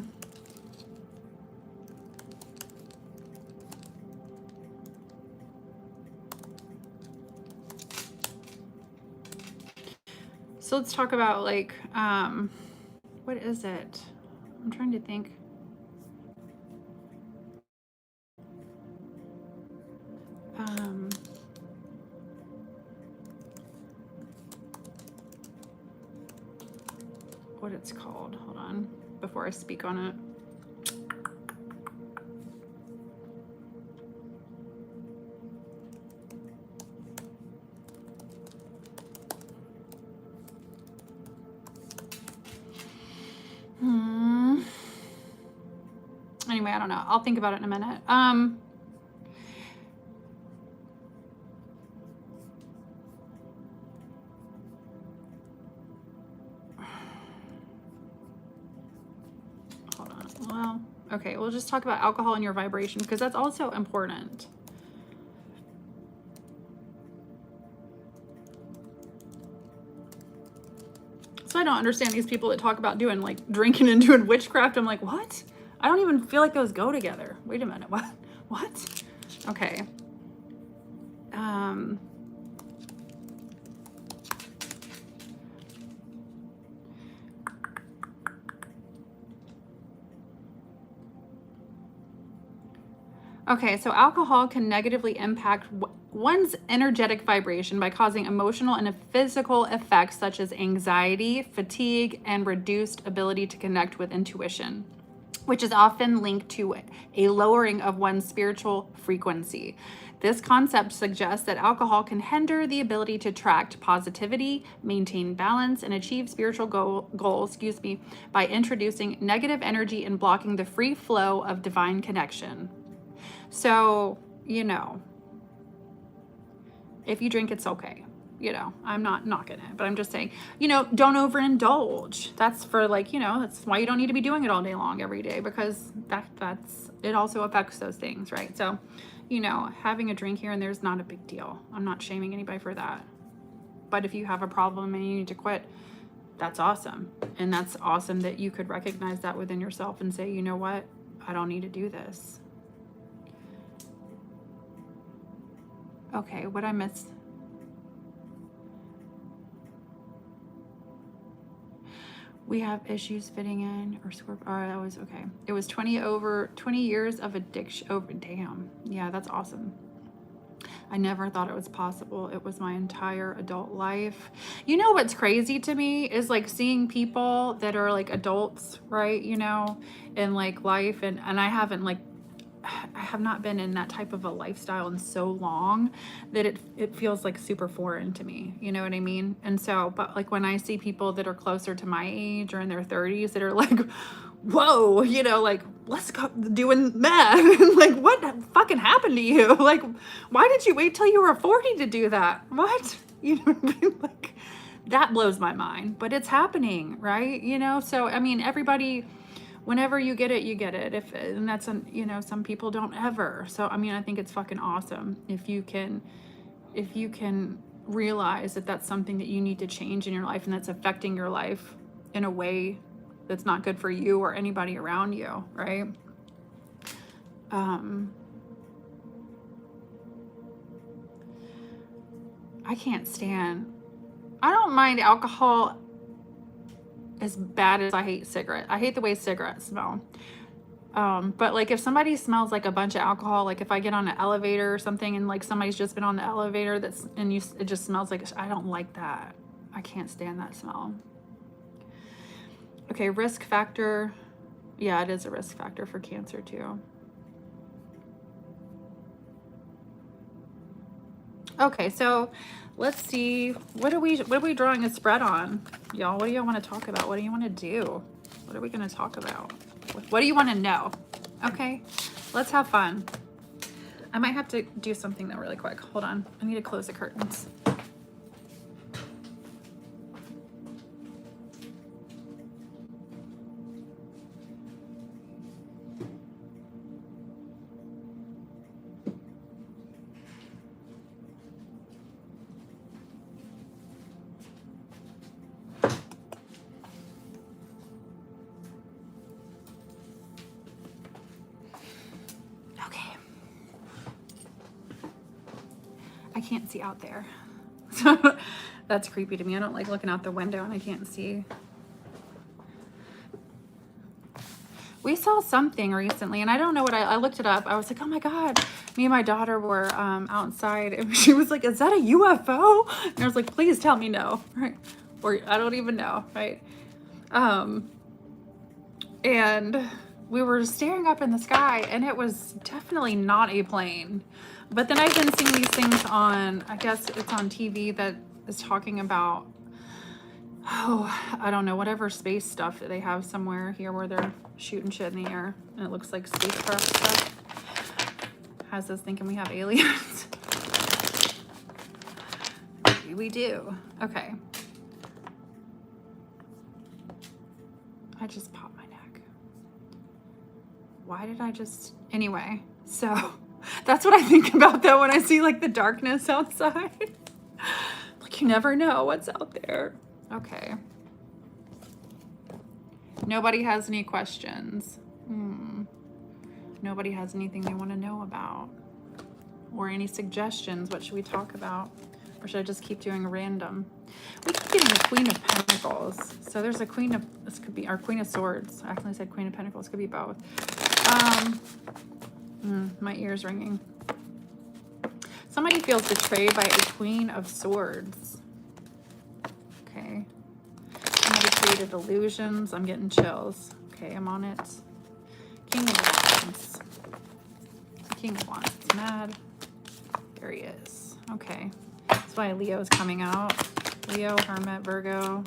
let's talk about, like, what is it? I'm trying to think. What it's called. Hold on, before I speak on it. Anyway, I don't know. I'll think about it in a minute. Hold on. Well, okay, we'll just talk about alcohol and your vibration, because that's also important. So I don't understand these people that talk about doing, like, drinking and doing witchcraft. I'm like, what? I don't even feel like those go together. Wait a minute. What? Okay. Okay, so alcohol can negatively impact one's energetic vibration by causing emotional and physical effects such as anxiety, fatigue, and reduced ability to connect with intuition, which is often linked to a lowering of one's spiritual frequency. This concept suggests that alcohol can hinder the ability to attract positivity, maintain balance, and achieve spiritual goals, by introducing negative energy and blocking the free flow of divine connection. So, you know, if you drink, it's okay. you know, I'm not knocking it, but I'm just saying, you know, don't overindulge. That's for like, you know, that's why you don't need to be doing it all day long every day, because that's, it also affects those things, right? So, you know, having a drink here and there's not a big deal. I'm not shaming anybody for that. But if you have a problem and you need to quit, that's awesome. And that's awesome that you could recognize that within yourself and say, you know what? I don't need to do this. Okay, what I missed? We have issues fitting in or score. Oh, that was okay. It was 20 years of addiction. Over, damn. Yeah, that's awesome. I never thought it was possible. It was my entire adult life. You know what's crazy to me is like seeing people that are like adults, right? You know, in like life, and I haven't like, I have not been in that type of a lifestyle in so long that it feels like super foreign to me. You know what I mean? And so, but like when I see people that are closer to my age or in their 30s that are like, whoa, you know, like, let's go doing meth. Like, what fucking happened to you? Like, why did you wait till you were 40 to do that? What? You know what I mean? Like, that blows my mind, but it's happening, right? You know, so, I mean, everybody, whenever you get it, you get it. And that's, you know, some people don't ever. So, I mean, I think it's fucking awesome if you can realize that that's something that you need to change in your life and that's affecting your life in a way that's not good for you or anybody around you, right? I can't stand, I don't mind alcohol as bad as I hate cigarettes. I hate the way cigarettes smell. But like if somebody smells like a bunch of alcohol, like if I get on an elevator or something and like somebody's just been on the elevator it just smells like, I don't like that. I can't stand that smell. Okay, risk factor. Yeah, it is a risk factor for cancer too. Okay, so let's see. What are we drawing a spread on? Y'all, what do y'all want to talk about? What do you want to do? What are we going to talk about? What do you want to know? Okay, let's have fun. I might have to do something though really quick. Hold on. I need to close the curtains. I can't see out there. So that's creepy to me. I don't like looking out the window and I can't see. We saw something recently and I don't know what I looked it up. I was like, oh my God. Me and my daughter were outside and she was like, is that a UFO? And I was like, please tell me no. Right? Or I don't even know. Right. And we were staring up in the sky and it was definitely not a plane. But then I've been seeing these things on, I guess it's on TV that is talking about, oh, I don't know, whatever space stuff that they have somewhere here where they're shooting shit in the air. And it looks like spacecraft stuff. Has us thinking we have aliens. Maybe we do. Okay. I just popped my neck. Why did I just... Anyway, so... That's what I think about though when I see like the darkness outside. Like you never know what's out there. Okay. Nobody has any questions. Nobody has anything they want to know about. Or any suggestions. What should we talk about? Or should I just keep doing random? We keep getting the Queen of Pentacles. So there's a Queen of, this could be our Queen of Swords. I accidentally said Queen of Pentacles. Could be both. My ear's ringing. Somebody feels betrayed by a Queen of Swords. Okay. Somebody created illusions. I'm getting chills. Okay, I'm on it. King of Wands. King of Wands is mad. There he is. Okay. That's why Leo's coming out. Leo, Hermit, Virgo.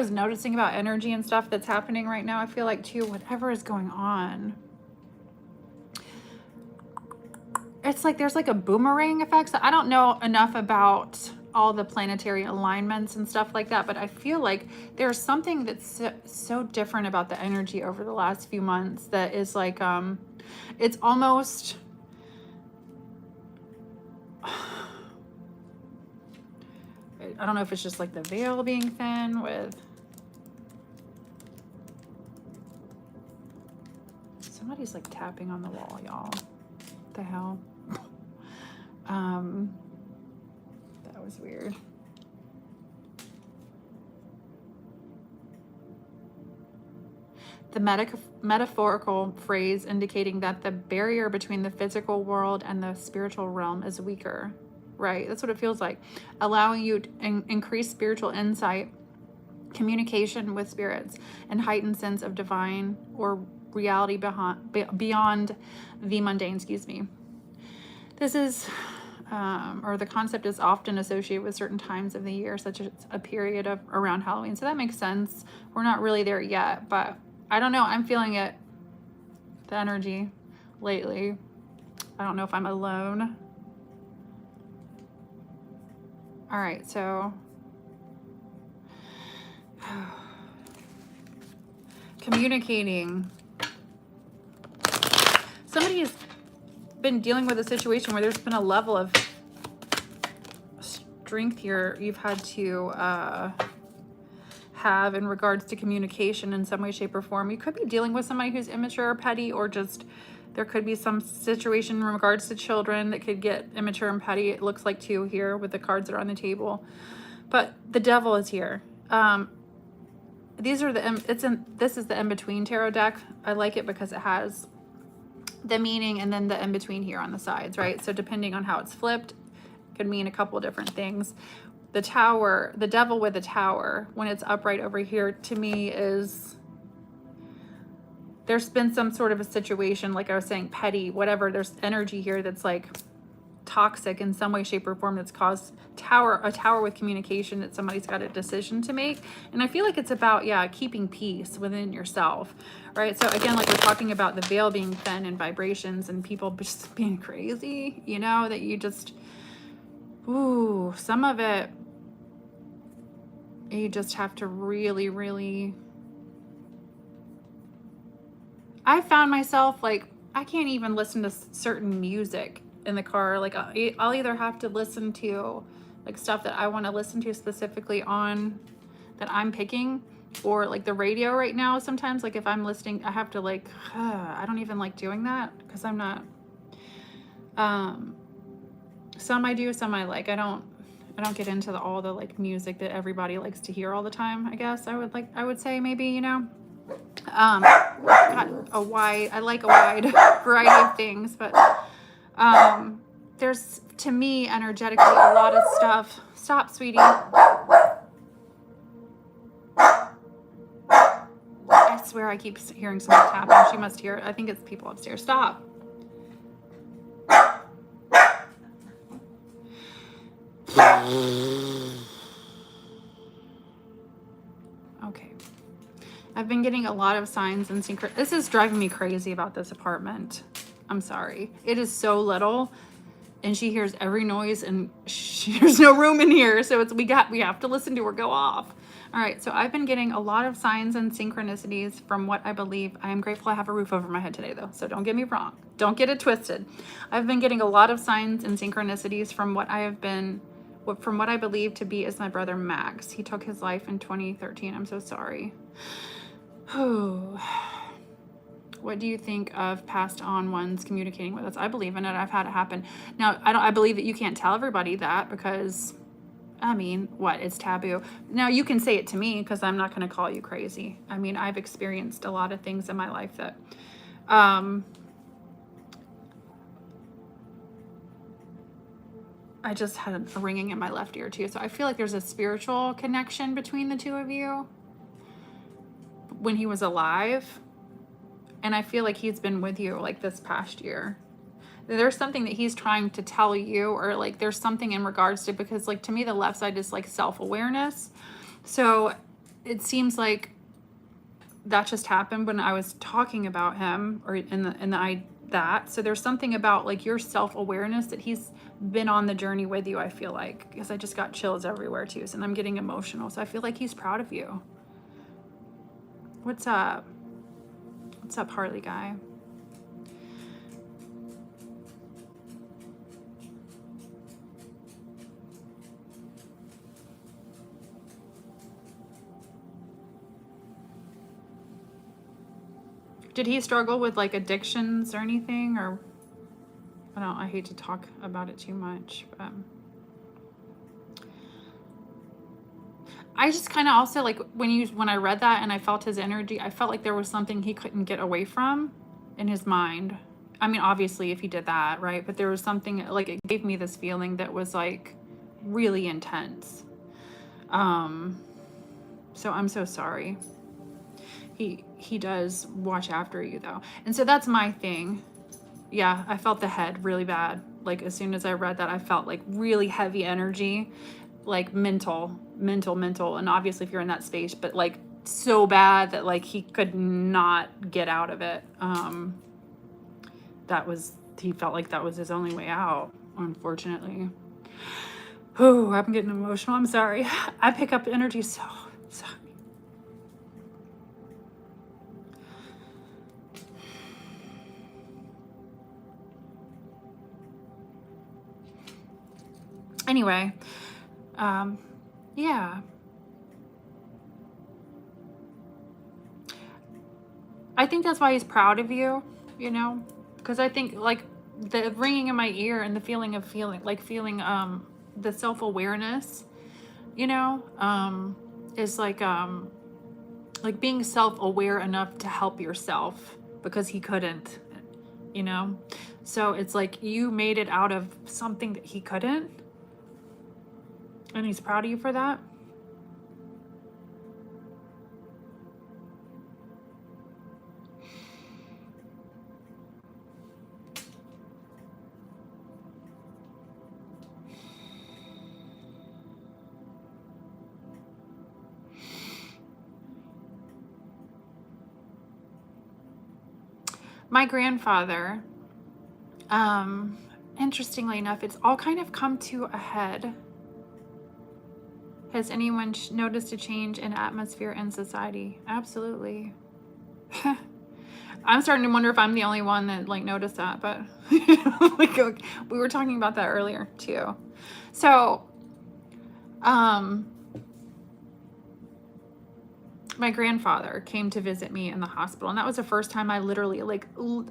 was noticing about energy and stuff that's happening right now, I feel like too, whatever is going on, it's like there's like a boomerang effect. So I don't know enough about all the planetary alignments and stuff like that, but I feel like there's something that's so different about the energy over the last few months that is like, it's almost, I don't know if it's just like the veil being thin with, somebody's like tapping on the wall, y'all. What the hell? That was weird. The metaphorical phrase indicating that the barrier between the physical world and the spiritual realm is weaker, right? That's what it feels like. Allowing you to increase spiritual insight, communication with spirits, and heightened sense of divine or reality beyond the mundane, excuse me. This is, or the concept is often associated with certain times of the year, such as a period of around Halloween. So that makes sense. We're not really there yet, but I don't know. I'm feeling it, the energy lately. I don't know if I'm alone. All right, so communicating. Somebody has been dealing with a situation where there's been a level of strength here you've had to have in regards to communication in some way, shape, or form. You could be dealing with somebody who's immature or petty, or just there could be some situation in regards to children that could get immature and petty. It looks like too here with the cards that are on the table. But the devil is here. These are this is the in-between tarot deck. I like it because it has the meaning and then the in-between here on the sides, right? So depending on how it's flipped, could mean a couple of different things. The tower, the devil with the tower, when it's upright over here, to me is, there's been some sort of a situation, like I was saying, petty, whatever. There's energy here that's like toxic in some way, shape, or form that's caused a tower with communication that somebody's got a decision to make. And I feel like it's about, yeah, keeping peace within yourself, right? So again, like we're talking about the veil being thin and vibrations and people just being crazy, you know, that you just, ooh, some of it, you just have to really, really, I found myself like, I can't even listen to certain music in the car. Like I'll either have to listen to like stuff that I want to listen to specifically on that I'm picking, or like the radio right now. Sometimes like if I'm listening, I have to like, I don't even like doing that because I'm not, some I do, some I like. I don't get into all the like music that everybody likes to hear all the time. I guess I would say maybe, you know, I like a wide variety of things, but there's, to me, energetically a lot of stuff. Stop, sweetie. I swear I keep hearing someone tapping. She must hear it. I think it's people upstairs. Stop. Okay. I've been getting a lot of signs and synchron. This is driving me crazy about this apartment. I'm sorry. It is so little and she hears every noise and there's no room in here. So it's, we have to listen to her go off. All right. So I've been getting a lot of signs and synchronicities from what I believe. I am grateful I have a roof over my head today though. So don't get me wrong. Don't get it twisted. I've been getting a lot of signs and synchronicities from what I believe to be is my brother Max. He took his life in 2013. I'm so sorry. What do you think of passed on ones communicating with us? I believe in it. I've had it happen. Now, I believe that you can't tell everybody that because, I mean, what? It's taboo. Now, you can say it to me because I'm not going to call you crazy. I mean, I've experienced a lot of things in my life that, I just had a ringing in my left ear too. So I feel like there's a spiritual connection between the two of you when he was alive. And I feel like he's been with you like this past year. There's something that he's trying to tell you, or like there's something in regards to, because like to me, the left side is like self-awareness. So it seems like that just happened when I was talking about him, or so there's something about like your self-awareness that he's been on the journey with you, I feel like, because I just got chills everywhere too, and I'm getting emotional. So I feel like he's proud of you. What's up? What's up, Harley guy? Did he struggle with like addictions or anything? Or I hate to talk about it too much, but I just kind of also like when I read that and I felt his energy, I felt like there was something he couldn't get away from in his mind. I mean, obviously if he did that, right? But there was something like, it gave me this feeling that was like really intense. So I'm so sorry. He does watch after you though. And so that's my thing. Yeah, I felt the head really bad. Like as soon as I read that, I felt like really heavy energy, like mental. And obviously if you're in that space, but like so bad that like he could not get out of it. He felt like that was his only way out, unfortunately. Oh, I'm getting emotional. I'm sorry. I pick up energy so. Anyway, yeah. I think that's why he's proud of you, you know, because I think like the ringing in my ear and the feeling the self-awareness, you know, is like being self-aware enough to help yourself, because he couldn't, you know. So it's like you made it out of something that he couldn't, and he's proud of you for that. My grandfather, interestingly enough, it's all kind of come to a head. Has anyone noticed a change in atmosphere and society? Absolutely. I'm starting to wonder if I'm the only one that like noticed that, but like we were talking about that earlier too. So, my grandfather came to visit me in the hospital, and that was the first time I literally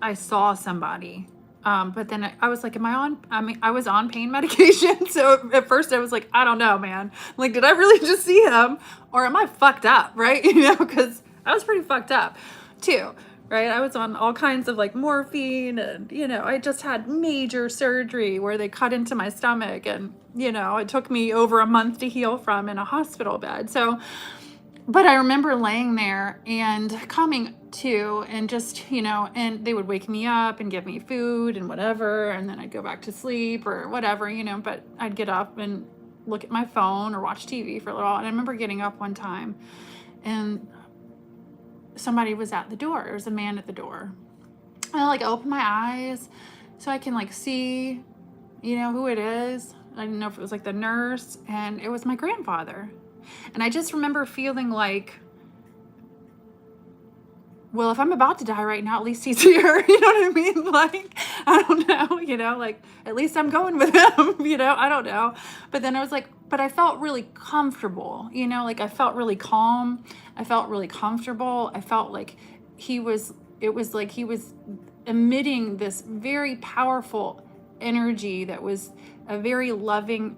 I saw somebody. But then I was like, I was on pain medication. So at first I was like, I don't know, man. Like, did I really just see him, or am I fucked up? Right. You know, cause I was pretty fucked up too. Right. I was on all kinds of like morphine, and, you know, I just had major surgery where they cut into my stomach, and, you know, it took me over a month to heal from in a hospital bed. So, but I remember laying there and coming to, and just, you know, and they would wake me up and give me food and whatever, and then I'd go back to sleep or whatever, you know, but I'd get up and look at my phone or watch TV for a little while. And I remember getting up one time and somebody was at the door. There was a man at the door. And I like opened my eyes so I can like see, you know, who it is. I didn't know if it was like the nurse, and it was my grandfather. And I just remember feeling like, well, if I'm about to die right now, at least he's here. You know what I mean? Like, I don't know, you know, like, at least I'm going with him, you know, I don't know. But then I was like, but I felt really comfortable, you know, like I felt really calm. I felt really comfortable. I felt like it was like he was emitting this very powerful energy that was a very loving,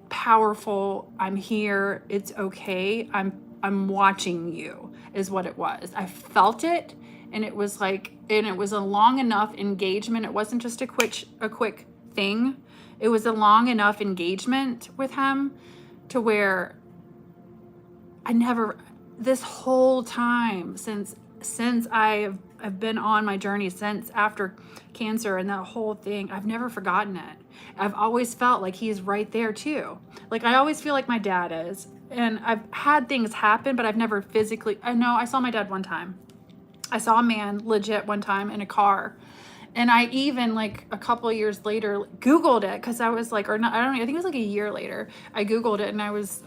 powerful, I'm here, it's okay, I'm watching you, is what it was. I felt it, and it was like, and it was a long enough engagement. It wasn't just a quick thing. It was a long enough engagement with him to where this whole time since I've been on my journey, since after cancer and that whole thing, I've never forgotten it. I've always felt like he's right there too. Like I always feel like my dad is. and I've had things happen, but I've never physically, I know I saw my dad one time. I saw a man legit one time in a car. And I even like a couple of years later Googled it because I was like, or not, I don't know, I think it was like a year later. I Googled it and I was,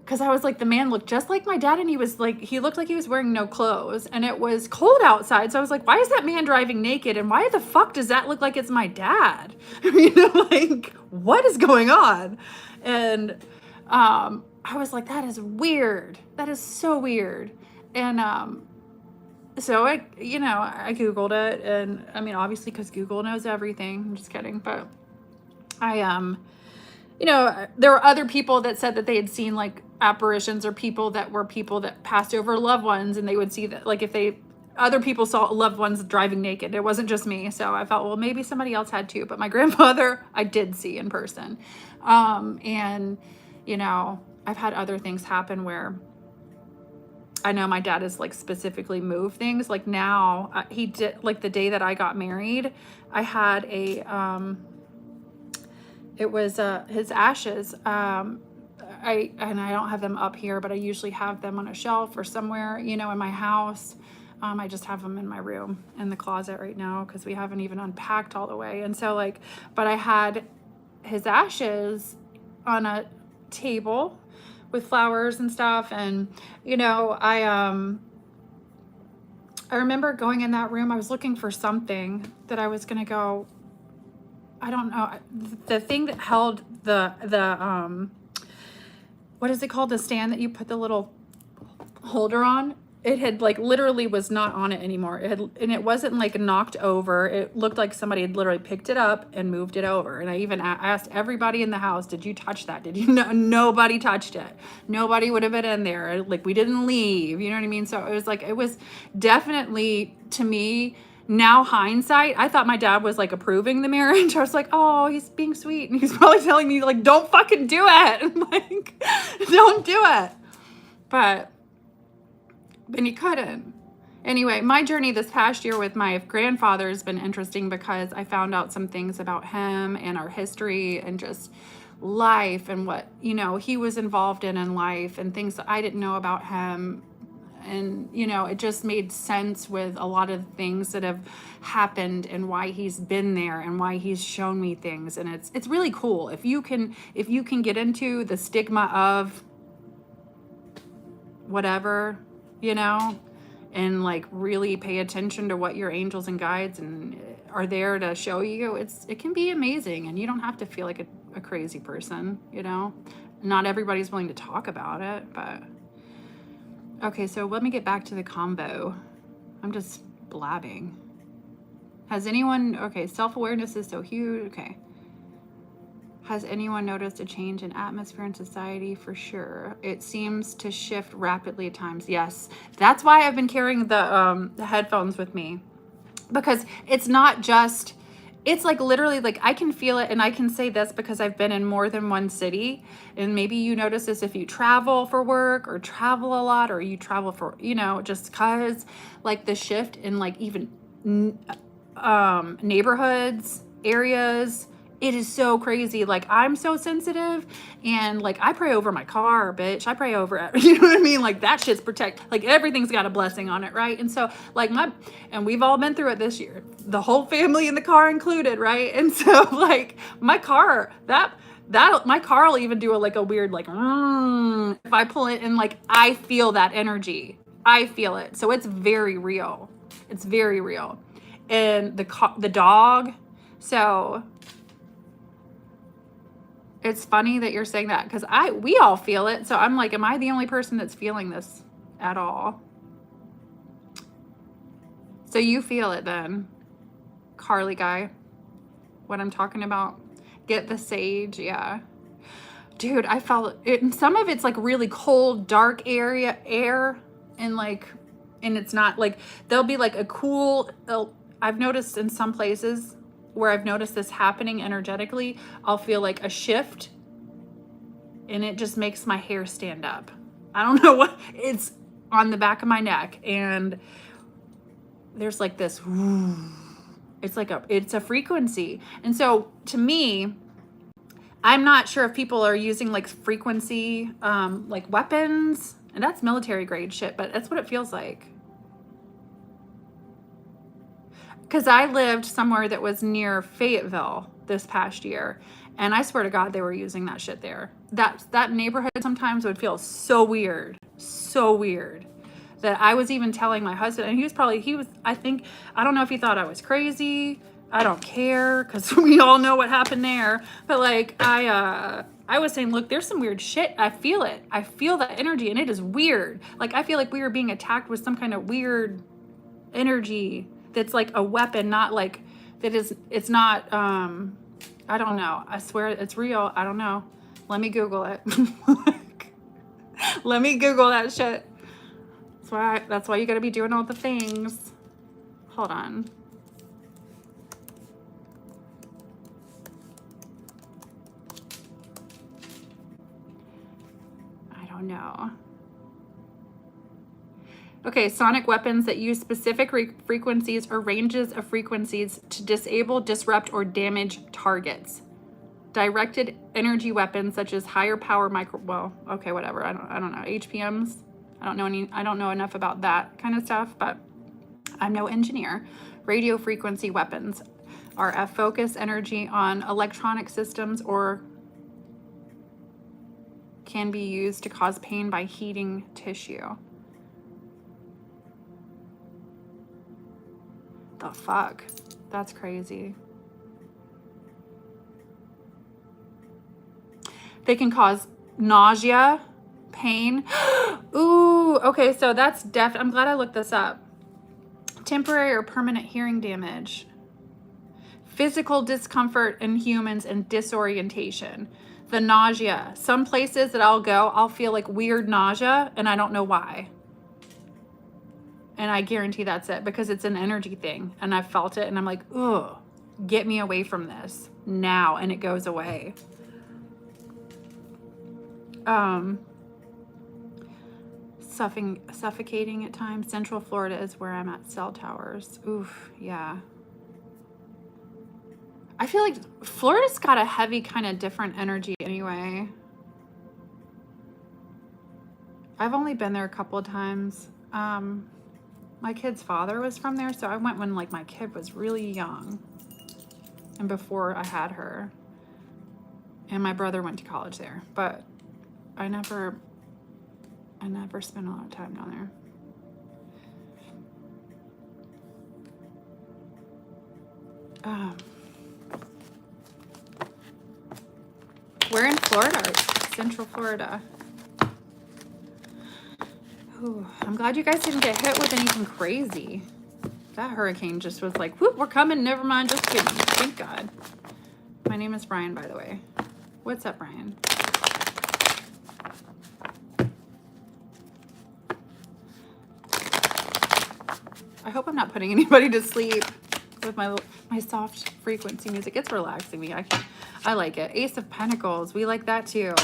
because I was like, the man looked just like my dad, and he was like, he looked like he was wearing no clothes, and it was cold outside. So I was like, why is that man driving naked? And why the fuck does that look like it's my dad? You know, like, what is going on? And I was like, that is weird. That is so weird. And so I, you know, I Googled it, and I mean, obviously, because Google knows everything. I'm just kidding, but I you know, there were other people that said that they had seen like apparitions, or people that passed over loved ones, and they would see that, like, if they, other people saw loved ones driving naked. It wasn't just me. So I felt, well, maybe somebody else had too. But my grandfather, I did see in person. And, you know, I've had other things happen where I know my dad has like specifically moved things. Like now, he did, like the day that I got married, I had a, it was his ashes. I don't have them up here, but I usually have them on a shelf or somewhere, you know, in my house. I just have them in my room in the closet right now because we haven't even unpacked all the way. And so like, but I had his ashes on a table with flowers and stuff. And, you know, I remember going in that room. I was looking for something that I was going to go, I don't know, the thing that held the what is it called? The stand that you put the little holder on. It had like literally was not on it anymore. It had, and it wasn't like knocked over. It looked like somebody had literally picked it up and moved it over. And I even asked everybody in the house, did you touch that? Did you know? Nobody touched it. Nobody would have been in there. Like, we didn't leave, you know what I mean? So it was like, it was definitely, to me, now hindsight, I thought my dad was like approving the marriage. I was like, oh, he's being sweet. And he's probably telling me like, don't fucking do it. Like, don't do it. But he couldn't. Anyway, my journey this past year with my grandfather has been interesting because I found out some things about him and our history and just life and what, you know, he was involved in life, and things that I didn't know about him. And, you know, it just made sense with a lot of things that have happened and why he's been there and why he's shown me things. And it's really cool. If you can get into the stigma of whatever, you know, and like really pay attention to what your angels and guides and are there to show you, it can be amazing. And you don't have to feel like a crazy person, you know. Not everybody's willing to talk about it, but okay, so let me get back to the combo. I'm just blabbing. Has anyone, okay, self-awareness is so huge. Okay. Has anyone noticed a change in atmosphere in society? For sure. It seems to shift rapidly at times. Yes. That's why I've been carrying the headphones with me, because it's not just, it's like literally like I can feel it. And I can say this because I've been in more than one city. And maybe you notice this if you travel for work or travel a lot, or you travel for, you know, just cause like the shift in like even neighborhoods, areas. It is so crazy. Like, I'm so sensitive, and like I pray over my car, bitch. I pray over it. You know what I mean? Like, that shit's protect. Like, everything's got a blessing on it, right? And so like and we've all been through it this year, the whole family in the car included, right? And so like my car, my car will even do like a weird like if I pull it, and like I feel that energy. I feel it. So it's very real. It's very real. And the dog. So it's funny that you're saying that, because we all feel it. So I'm like, am I the only person that's feeling this at all? So you feel it then, Carly guy, what I'm talking about. Get the sage, yeah. Dude, I felt it. And some of it's like really cold, dark air, and like, and it's not like, there'll be like a cool, I've noticed in some places where I've noticed this happening energetically, I'll feel like a shift, and it just makes my hair stand up. I don't know what, it's on the back of my neck, and there's like this, it's like it's a frequency. And so to me, I'm not sure if people are using like frequency, like weapons, and that's military grade shit, but that's what it feels like. Because I lived somewhere that was near Fayetteville this past year, and I swear to God, they were using that shit there. That neighborhood sometimes would feel so weird, that I was even telling my husband, and I don't know if he thought I was crazy. I don't care, because we all know what happened there. But like, I was saying, look, there's some weird shit. I feel it. I feel that energy, and it is weird. Like, I feel like we were being attacked with some kind of weird energy that's like a weapon, not like it's not, I don't know. I swear it's real. I don't know. Let me Google it. Let me Google that shit. That's why you gotta be doing all the things. Hold on. I don't know. Okay, sonic weapons that use specific frequencies or ranges of frequencies to disable, disrupt, or damage targets. Directed energy weapons such as higher power okay, whatever. I don't know. HPMs. I don't know enough about that kind of stuff, but I'm no engineer. Radio frequency weapons are a focus energy on electronic systems or can be used to cause pain by heating tissue. The fuck? That's crazy. They can cause nausea, pain. Ooh, okay, so that's I'm glad I looked this up. Temporary or permanent hearing damage. Physical discomfort in humans and disorientation. The nausea. Some places that I'll go, I'll feel like weird nausea, and I don't know why. And I guarantee that's it, because it's an energy thing, and I felt it, and I'm like, ugh, get me away from this now, and it goes away. Suffocating at times. Central Florida is where I'm at. Cell towers. Oof, yeah. I feel like Florida's got a heavy kind of different energy anyway. I've only been there a couple of times. My kid's father was from there, so I went when like my kid was really young and before I had her. And my brother went to college there, but I never spent a lot of time down there. We're in Florida, Central Florida. Ooh, I'm glad you guys didn't get hit with anything crazy. That hurricane just was like, whoop, we're coming, never mind, just kidding. Thank God. My name is Brian, by the way. What's up, Brian? I hope I'm not putting anybody to sleep with my soft frequency music. It's relaxing me. I like it. Ace of Pentacles. We like that too.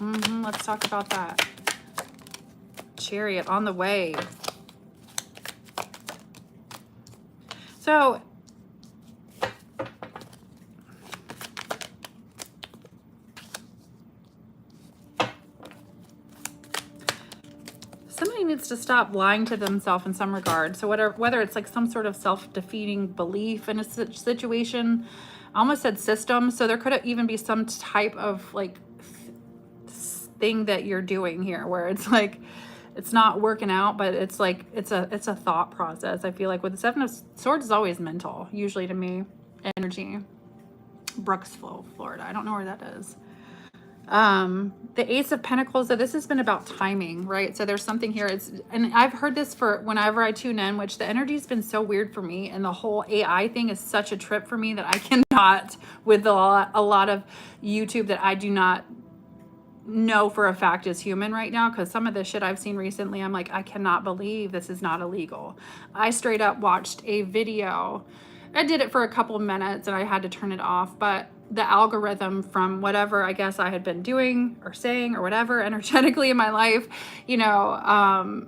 Let's talk about that. Chariot on the way. So somebody needs to stop lying to themselves in some regard. So whether it's like some sort of self-defeating belief in a situation, I almost said system. So there could even be some type of like thing that you're doing here where it's like, it's not working out, but it's like, it's a thought process. I feel like with the Seven of Swords is always mental, usually to me, energy. Brooksville, Florida. I don't know where that is. The Ace of Pentacles, so this has been about timing, right? So there's something here. And I've heard this for whenever I tune in, which the energy's been so weird for me, and the whole AI thing is such a trip for me that I cannot, with a lot of YouTube that I do not know for a fact is human right now, because some of the shit I've seen recently, I'm like, I cannot believe this is not illegal. I straight up watched a video. I did it for a couple of minutes and I had to turn it off, but the algorithm from whatever I guess I had been doing or saying or whatever energetically in my life, you know,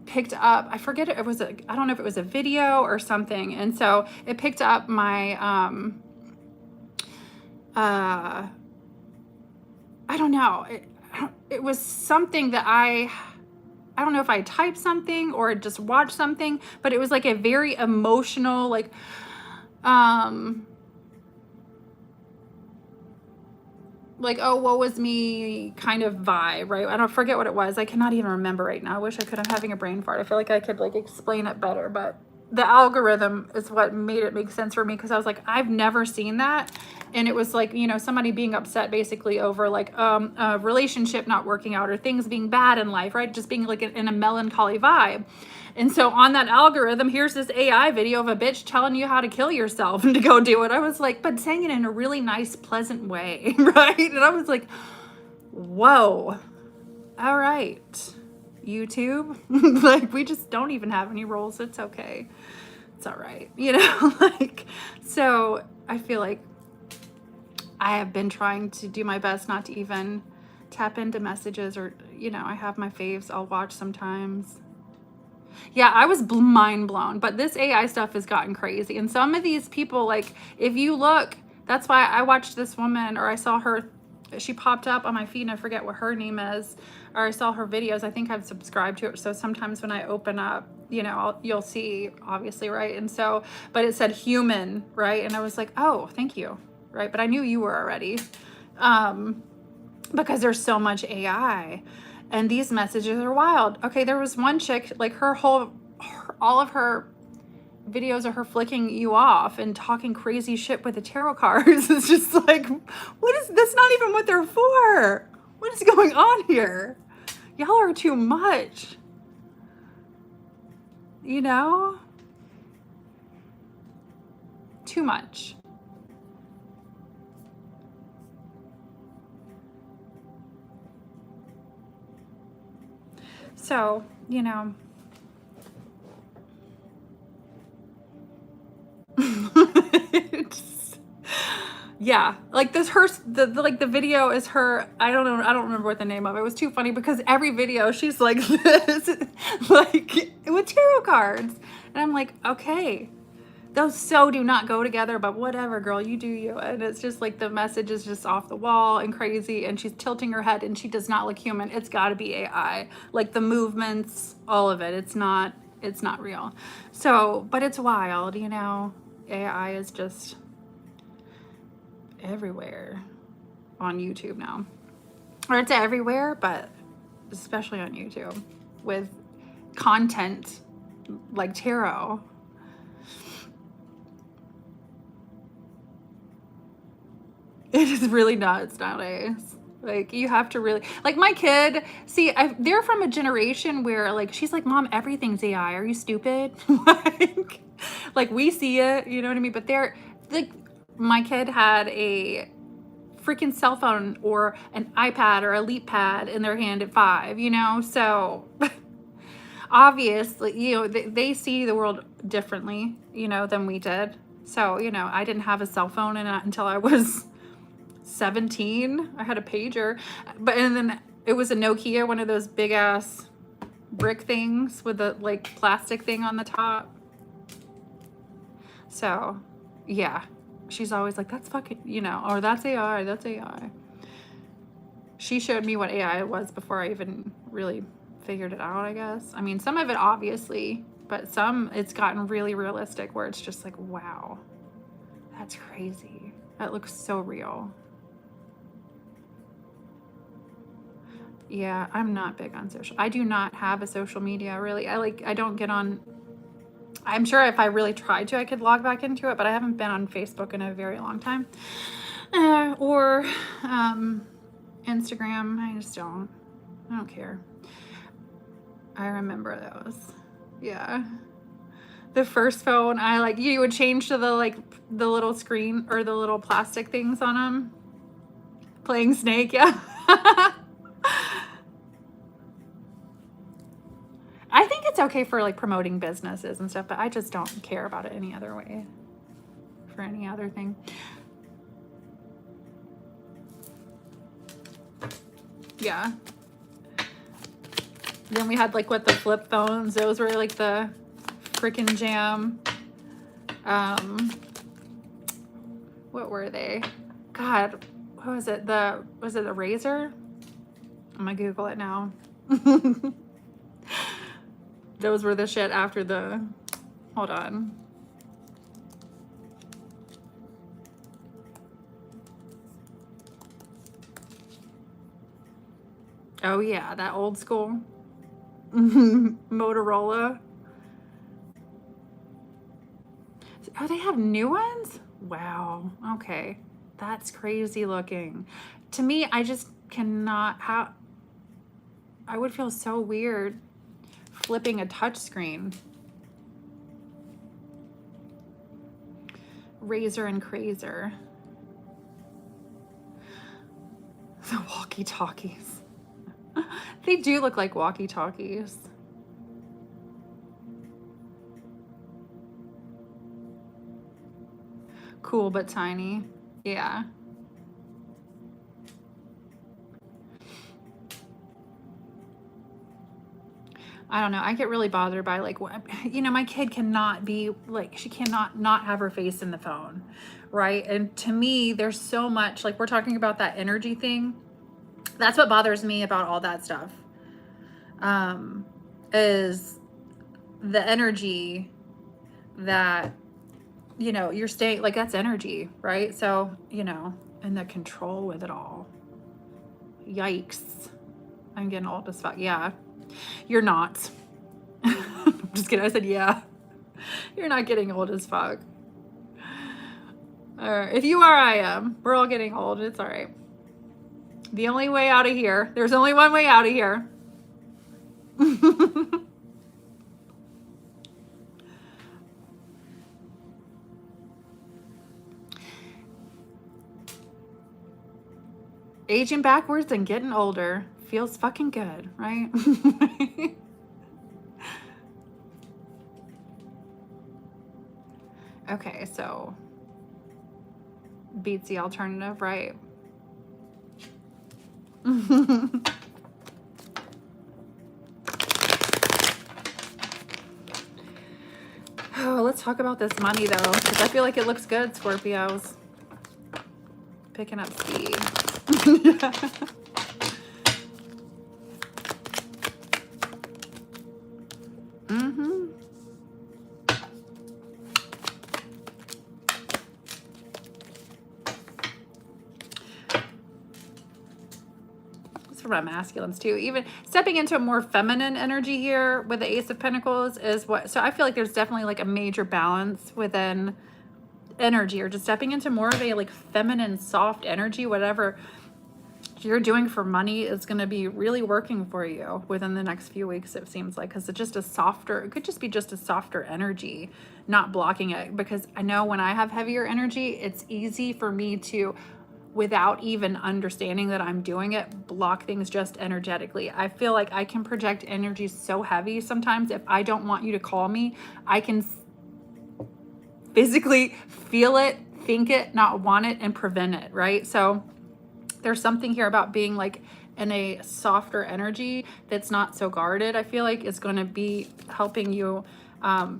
picked up, I forget, I don't know if it was a video or something, and so it picked up my I don't know. It was something that I don't know if I typed something or just watched something, but it was like a very emotional, like, oh, woe was me kind of vibe, right? I don't forget what it was. I cannot even remember right now. I wish I could. I'm having a brain fart. I feel like I could like explain it better, but the algorithm is what made it make sense for me, because I was like, I've never seen that. And it was like, you know, somebody being upset basically over like a relationship not working out or things being bad in life, right? Just being like in a melancholy vibe. And so on that algorithm, here's this AI video of a bitch telling you how to kill yourself and to go do it. I was like, but saying it in a really nice, pleasant way, right? And I was like, whoa, all right, YouTube. Like, we just don't even have any rules. It's okay. It's all right. You know, like, so I feel like I have been trying to do my best not to even tap into messages, or, you know, I have my faves I'll watch sometimes. Yeah, I was mind blown, but this AI stuff has gotten crazy. And some of these people, like, if you look, that's why I watched this woman, or I saw her, she popped up on my feed and I forget what her name is, or I saw her videos. I think I've subscribed to it. So sometimes when I open up, you know, you'll see, obviously, right? And so, but it said human, right? And I was like, oh, thank you, right? But I knew you were already, because there's so much AI. And these messages are wild. Okay, there was one chick, like all of her videos of her flicking you off and talking crazy shit with the tarot cards. It's just like, what is, that's not even what they're for. What is going on here? Y'all are too much. You know? Too much. So, you know, yeah, like this, the video is her, I don't know, I don't remember what the name of it. It was too funny because every video she's like this, like with tarot cards. And I'm like, okay, those so do not go together, but whatever, girl, you do you. And it's just like the message is just off the wall and crazy, and she's tilting her head and she does not look human. It's got to be AI. Like the movements, all of it. It's not real. So, but it's wild, you know. AI is just everywhere on YouTube now. Or it's everywhere, but especially on YouTube with content like tarot. It is really nuts nowadays. Like, you have to really, like my kid, see, they're from a generation where like, she's like, Mom, everything's AI. Are you stupid? like we see it, you know what I mean? But they're like, my kid had a freaking cell phone or an iPad or a Leap Pad in their hand at 5, you know? So obviously, you know, they see the world differently, you know, than we did. So, you know, I didn't have a cell phone until I was 17. I had a pager, and then it was a Nokia, one of those big ass brick things with the like plastic thing on the top. So yeah, she's always like, that's fucking, you know, or that's AI, that's AI. She showed me what AI was before I even really figured it out, I guess. I mean, some of it obviously, but some it's gotten really realistic where it's just like, wow, that's crazy. That looks so real. Yeah, I'm not big on social. I do not have a social media, really. I don't get on. I'm sure if I really tried to, I could log back into it, but I haven't been on Facebook in a very long time. Or Instagram. I just don't. I don't care. I remember those. Yeah. The first phone, you would change to the little screen or the little plastic things on them. Playing Snake, yeah. I think it's okay for like promoting businesses and stuff, but I just don't care about it any other way, for any other thing. Yeah. Then we had like the flip phones. Those were like the freaking jam. What were they? God, what was it? Was it the razor? I'm gonna Google it now. Those were the shit after the, hold on. Oh yeah, that old school Motorola. Oh, they have new ones? Wow. Okay. That's crazy looking. To me, I just cannot, how, I would feel so weird flipping a touch screen. Razor and Crazer. The walkie-talkies. They do look like walkie-talkies. Cool but tiny. Yeah. I don't know. I get really bothered by like, you know, my kid cannot be like, she cannot not have her face in the phone, right? And to me, there's so much, like we're talking about that energy thing. That's what bothers me about all that stuff. Is the energy that, you know, you're staying, like that's energy, right? So, you know, and the control with it all. Yikes. I'm getting old as fuck. Yeah. You're not. I'm just kidding. I said, yeah. You're not getting old as fuck. If you are, I am. We're all getting old. It's all right. The only way out of here. There's only one way out of here. Aging backwards and getting older feels fucking good, right? Okay, so beats the alternative, right? Oh, let's talk about this money though, because I feel like it looks good, Scorpios. Picking up speed. Mm-hmm. That's for my masculines too. Even stepping into a more feminine energy here with the Ace of Pentacles is what, so I feel like there's definitely like a major balance within energy, or just stepping into more of a like feminine, soft energy. Whatever you're doing for money is going to be really working for you within the next few weeks, it seems like, because it's just a softer, it could just be just a softer energy, not blocking it. Because I know when I have heavier energy, it's easy for me to, without even understanding that I'm doing it, block things just energetically. I feel like I can project energy so heavy sometimes. If I don't want you to call me, I can physically feel it, think it, not want it, and prevent it, right? So there's something here about being like in a softer energy that's not so guarded. I feel like it's going to be helping you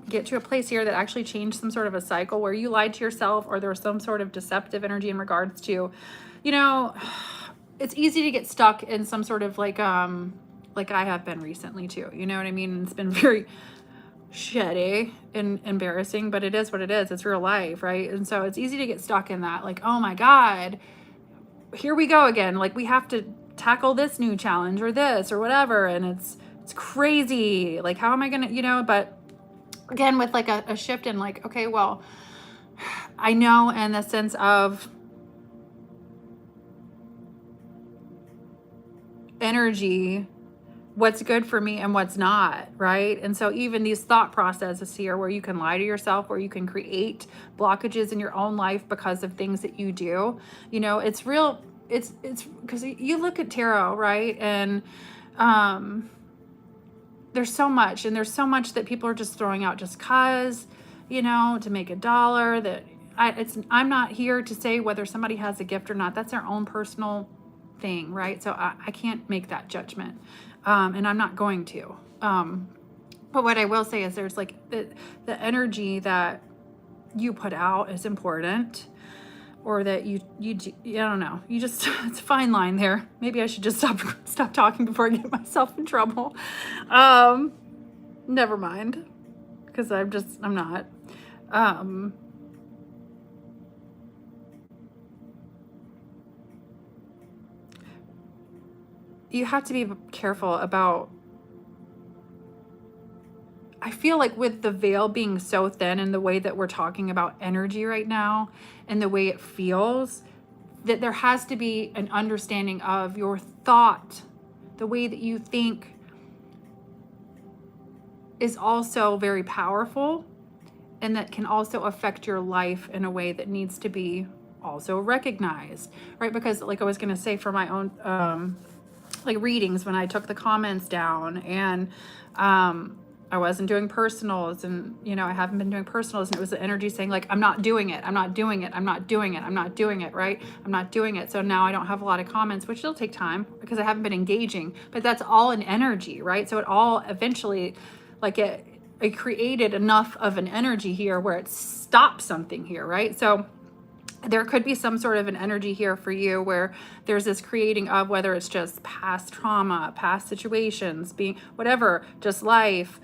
get to a place here that actually changed some sort of a cycle where you lied to yourself, or there was some sort of deceptive energy in regards to, you know, it's easy to get stuck in some sort of like I have been recently too, you know what I mean? It's been very shitty and embarrassing, but it is what it is. It's real life, right? And so it's easy to get stuck in that, like, oh my God, here we go again. Like we have to tackle this new challenge or this or whatever. And it's crazy. Like, how am I going to, you know, but again, with like a shift in like, okay, well, I know in the sense of energy, what's good for me and what's not, right? And so even these thought processes here where you can lie to yourself, where you can create blockages in your own life because of things that you do, you know, it's real. It's because you look at tarot, right? And there's so much, and there's so much that people are just throwing out just cause, you know, to make a dollar. That I'm not here to say whether somebody has a gift or not. That's their own personal thing, right? So I can't make that judgment. And I'm not going to. But what I will say is there's like the energy that you put out is important. or that I don't know, you just, it's a fine line there. Maybe I should just stop talking before I get myself in trouble. Never mind, because I'm not. You have to be careful about, I feel like with the veil being so thin and the way that we're talking about energy right now and the way it feels, that there has to be an understanding of your thought, the way that you think is also very powerful, and that can also affect your life in a way that needs to be also recognized, right? Because like I was going to say for my own like readings, when I took the comments down, and I wasn't doing personals, and you know, I haven't been doing personals, and it was the energy saying like, I'm not doing it, I'm not doing it, I'm not doing it, I'm not doing it, right? I'm not doing it. So now I don't have a lot of comments, which will take time because I haven't been engaging, but that's all an energy, right? So it all eventually, like it created enough of an energy here where it stopped something here, right? So there could be some sort of an energy here for you where there's this creating of, whether it's just past trauma, past situations, being whatever, just life.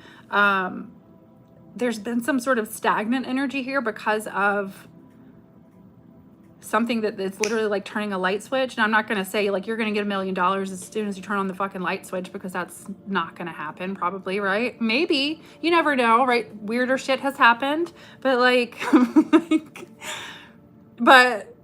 There's been some sort of stagnant energy here because of something that it's literally like turning a light switch. And I'm not going to say like you're going to get $1 million as soon as you turn on the fucking light switch, because that's not going to happen probably, right? Maybe, you never know, right? Weirder shit has happened, but like, but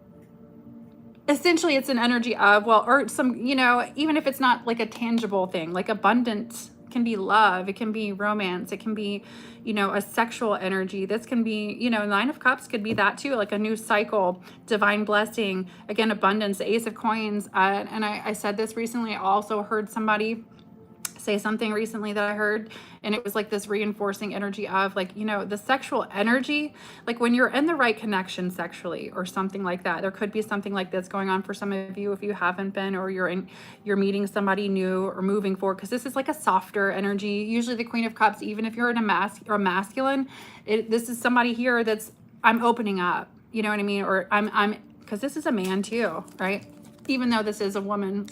essentially it's an energy of, well, or some, you know, even if it's not like a tangible thing, like abundance can be love, it can be romance, it can be, you know, a sexual energy. This can be, you know, Nine of Cups could be that too, like a new cycle, divine blessing, again, abundance, the Ace of Coins. And I said this recently, I also heard somebody say something recently that I heard, and it was like this reinforcing energy of like, you know, the sexual energy, like when you're in the right connection sexually or something like that. There could be something like this going on for some of you if you haven't been, or you're meeting somebody new or moving forward, because this is like a softer energy. Usually the Queen of Cups, even if you're in a masculine, this is somebody here that's, I'm opening up, you know what I mean? Or I'm because this is a man too, right? Even though this is a woman,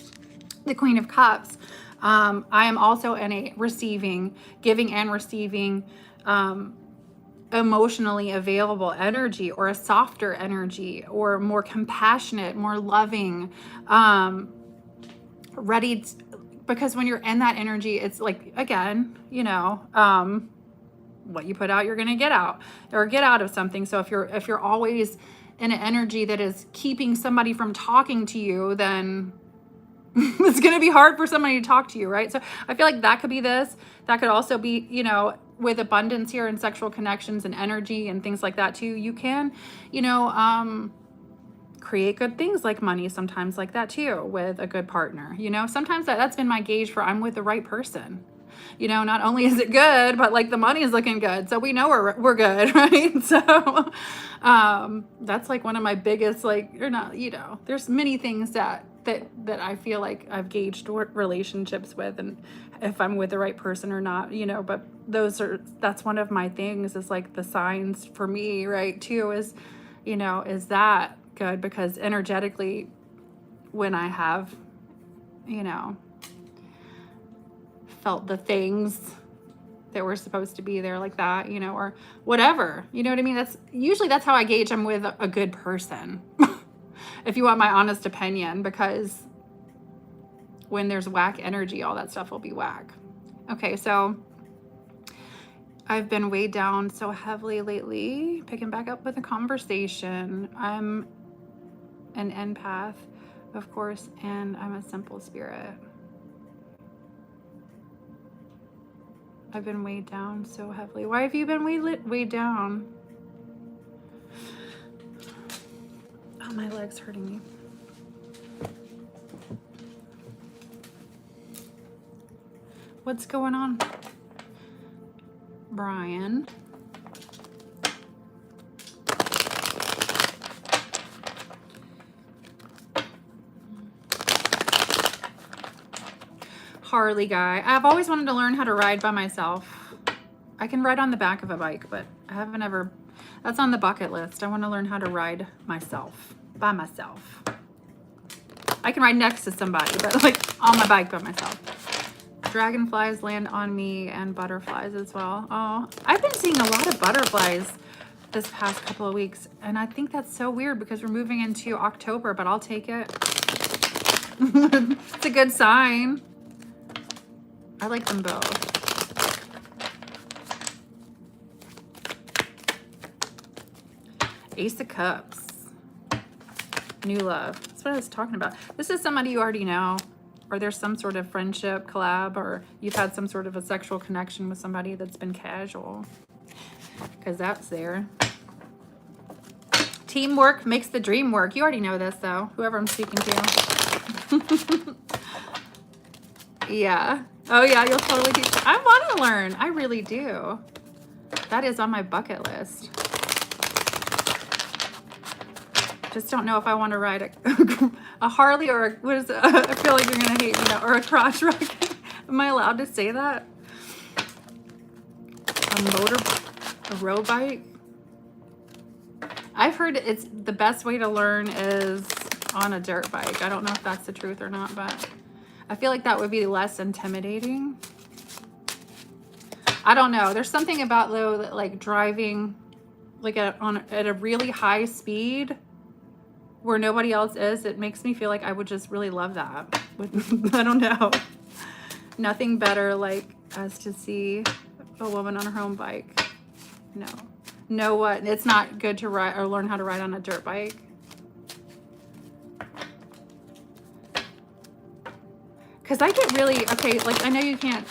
the Queen of Cups, I am also in a receiving, giving and receiving, emotionally available energy, or a softer energy, or more compassionate, more loving, ready to, because when you're in that energy, it's like, again, you know, what you put out, you're going to get out, or get out of something. So if you're always in an energy that is keeping somebody from talking to you, then it's going to be hard for somebody to talk to you, right? So I feel like that could be this. That could also be, you know, with abundance here and sexual connections and energy and things like that too. You can, you know, create good things like money sometimes like that too with a good partner. You know, sometimes that's been my gauge for I'm with the right person. You know, not only is it good, but like the money is looking good. So we know we're good, right? So that's like one of my biggest, like, or not, you know, there's many things that I feel like I've gauged relationships with, and if I'm with the right person or not, you know, but that's one of my things, is like the signs for me, right, too, is, you know, is that good? Because energetically, when I have, you know, felt the things that were supposed to be there like that, you know, or whatever, you know what I mean? That's how I gauge I'm with a good person. If you want my honest opinion, because when there's whack energy, all that stuff will be whack. Okay, so I've been weighed down so heavily lately, picking back up with a conversation. I'm an empath, of course, and I'm a simple spirit. I've been weighed down so heavily. Why have you been weighed down? Oh, my leg's hurting me. What's going on, Brian? Harley guy. I've always wanted to learn how to ride by myself. I can ride on the back of a bike, but I haven't ever, that's on the bucket list. I want to learn how to ride myself. by myself. I can ride next to somebody, but like on my bike by myself. Dragonflies land on me and butterflies as well. Oh, I've been seeing a lot of butterflies this past couple of weeks, and I think that's so weird because we're moving into October, but I'll take it. It's a good sign. I like them both. Ace of Cups. New love. That's what I was talking about. This is somebody you already know, or there's some sort of friendship collab, or you've had some sort of a sexual connection with somebody that's been casual, because that's there. Teamwork makes the dream work. You already know this, though, whoever I'm speaking to. Yeah. Oh, yeah, you'll totally teach. I want to learn. I really do. That is on my bucket list. Just don't know if I want to ride a Harley or what is it? I feel like you're going to hate me now. Or a crotch rocket. Am I allowed to say that? A road bike? I've heard it's the best way to learn is on a dirt bike. I don't know if that's the truth or not, but I feel like that would be less intimidating. I don't know. There's something about though that like driving like at a really high speed where nobody else is, it makes me feel like I would just really love that. I don't know. Nothing better like as to see a woman on her own bike. No. Know what? It's not good to ride or learn how to ride on a dirt bike. Because I get really, okay, like I know you can't.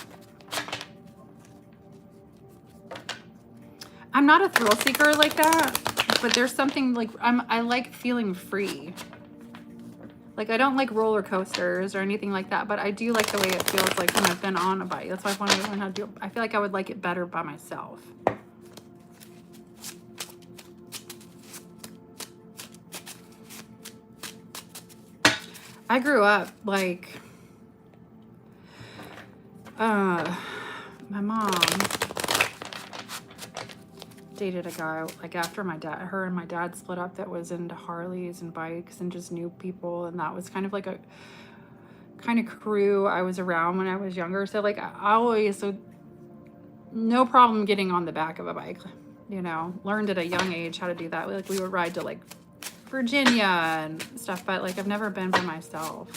I'm not a thrill seeker like that. But there's something like, I like feeling free. Like I don't like roller coasters or anything like that, but I do like the way it feels like when I've been on a bike. That's why I want to learn how to do it. I feel like I would like it better by myself. I grew up like, my mom dated a guy like after her and my dad split up that was into Harleys and bikes and just knew people, and that was kind of like a kind of crew I was around when I was younger. So like I always, so no problem getting on the back of a bike, you know, learned at a young age how to do that. Like we would ride to like Virginia and stuff, but like I've never been by myself.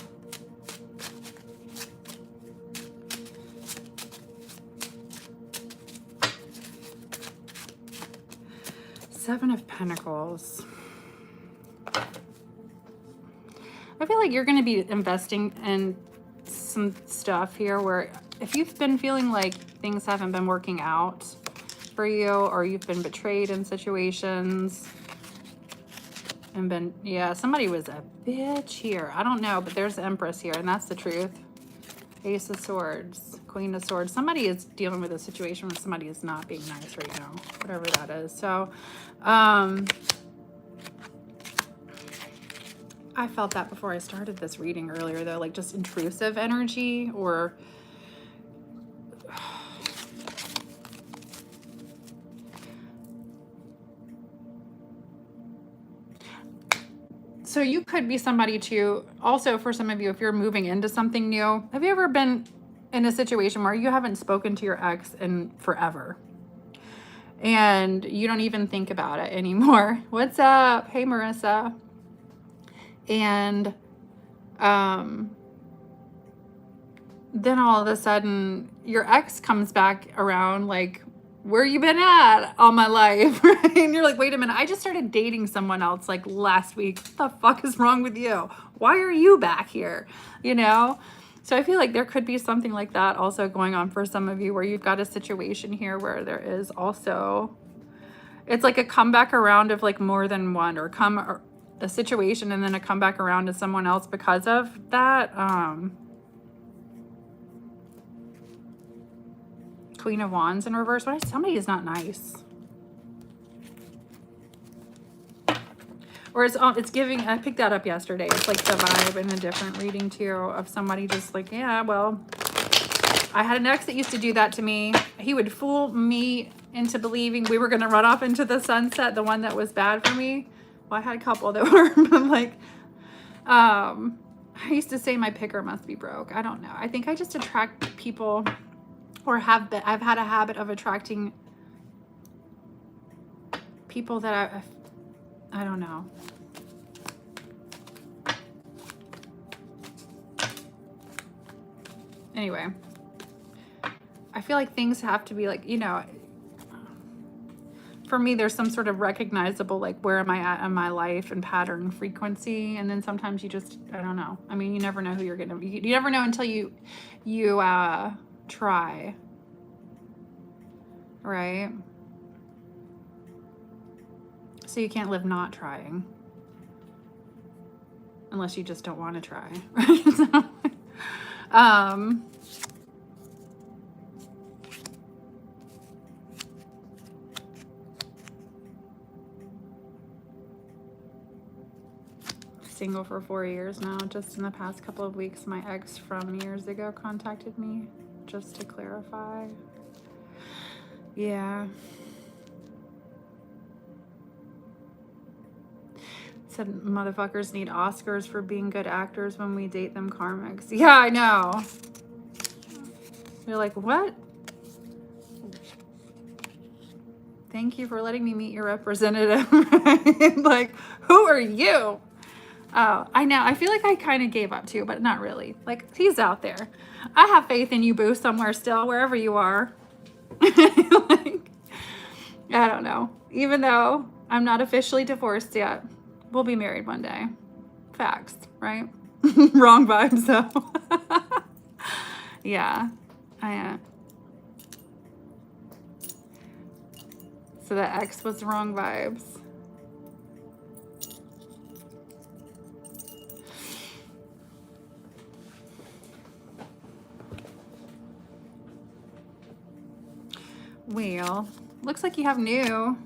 Seven of Pentacles. I feel like you're going to be investing in some stuff here where if you've been feeling like things haven't been working out for you, or you've been betrayed in situations and been, yeah, somebody was a bitch here. I don't know, but there's the Empress here, and that's the truth. Ace of Swords, Queen of Swords. Somebody is dealing with a situation where somebody is not being nice right now, whatever that is. So, I felt that before I started this reading earlier, though, like just intrusive energy or so you could be somebody too, also for some of you, if you're moving into something new, have you ever been in a situation where you haven't spoken to your ex in forever and you don't even think about it anymore? What's up? Hey, Marissa. And then all of a sudden your ex comes back around like, where you been at all my life? Right? And you're like, wait a minute, I just started dating someone else like last week. What the fuck is wrong with you? Why are you back here? You know? So I feel like there could be something like that also going on for some of you, where you've got a situation here where there is also, it's like a comeback around of like more than one, or a situation and then a comeback around to someone else because of that. Queen of Wands in reverse. Why somebody is not nice, or it's giving. I picked that up yesterday. It's like the vibe in a different reading too of somebody just like, yeah, well, I had an ex that used to do that to me. He would fool me into believing we were going to run off into the sunset, the one that was bad for me, Well, I had a couple that were like, I used to say my picker must be broke. I don't know. I think I just attract people, or I've had a habit of attracting people that I don't know. Anyway, I feel like things have to be like, you know, for me, there's some sort of recognizable, like, where am I at in my life and pattern frequency. And then sometimes you just, I don't know. I mean, you never know who you're going to be. You never know until you try. Right? So you can't live not trying. Unless you just don't want to try. So, single for 4 years now. Just in the past couple of weeks, my ex from years ago contacted me just to clarify. Yeah. Said motherfuckers need Oscars for being good actors when we date them karmics. Yeah, I know. You're like, what? Thank you for letting me meet your representative. Like, who are you? Oh, I know. I feel like I kind of gave up too, but not really. Like, he's out there. I have faith in you, boo, somewhere still, wherever you are. Like, I don't know. Even though I'm not officially divorced yet, we'll be married one day. Facts, right? Wrong vibes, though. Yeah. So the ex was the wrong vibes. Well, looks like you have new.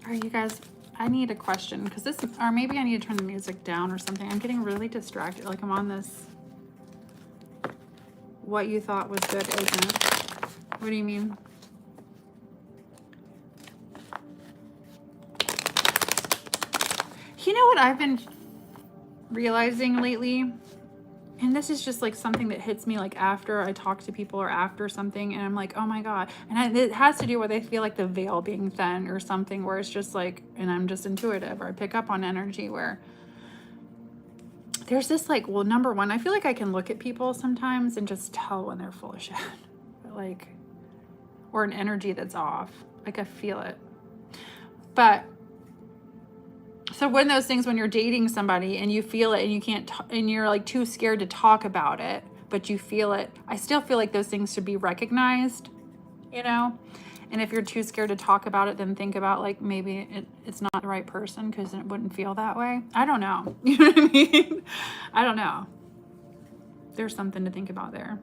Are you guys, I need a question, because this, or maybe I need to turn the music down or something. I'm getting really distracted. Like, I'm on this, what you thought was good isn't. What do you mean? You know what I've been realizing lately? And this is just like something that hits me like after I talk to people or after something, and I'm like, oh my God. And it has to do with, I feel like the veil being thin or something, where it's just like, and I'm just intuitive, or I pick up on energy, where there's this like, well, number one, I feel like I can look at people sometimes and just tell when they're full of shit. Like, or an energy that's off. Like, I feel it. But so when those things, when you're dating somebody and you feel it and you can't, and you're like too scared to talk about it, but you feel it, I still feel like those things should be recognized, you know? And if you're too scared to talk about it, then think about like, maybe it's not the right person, because it wouldn't feel that way. I don't know. You know what I mean? I don't know. There's something to think about there.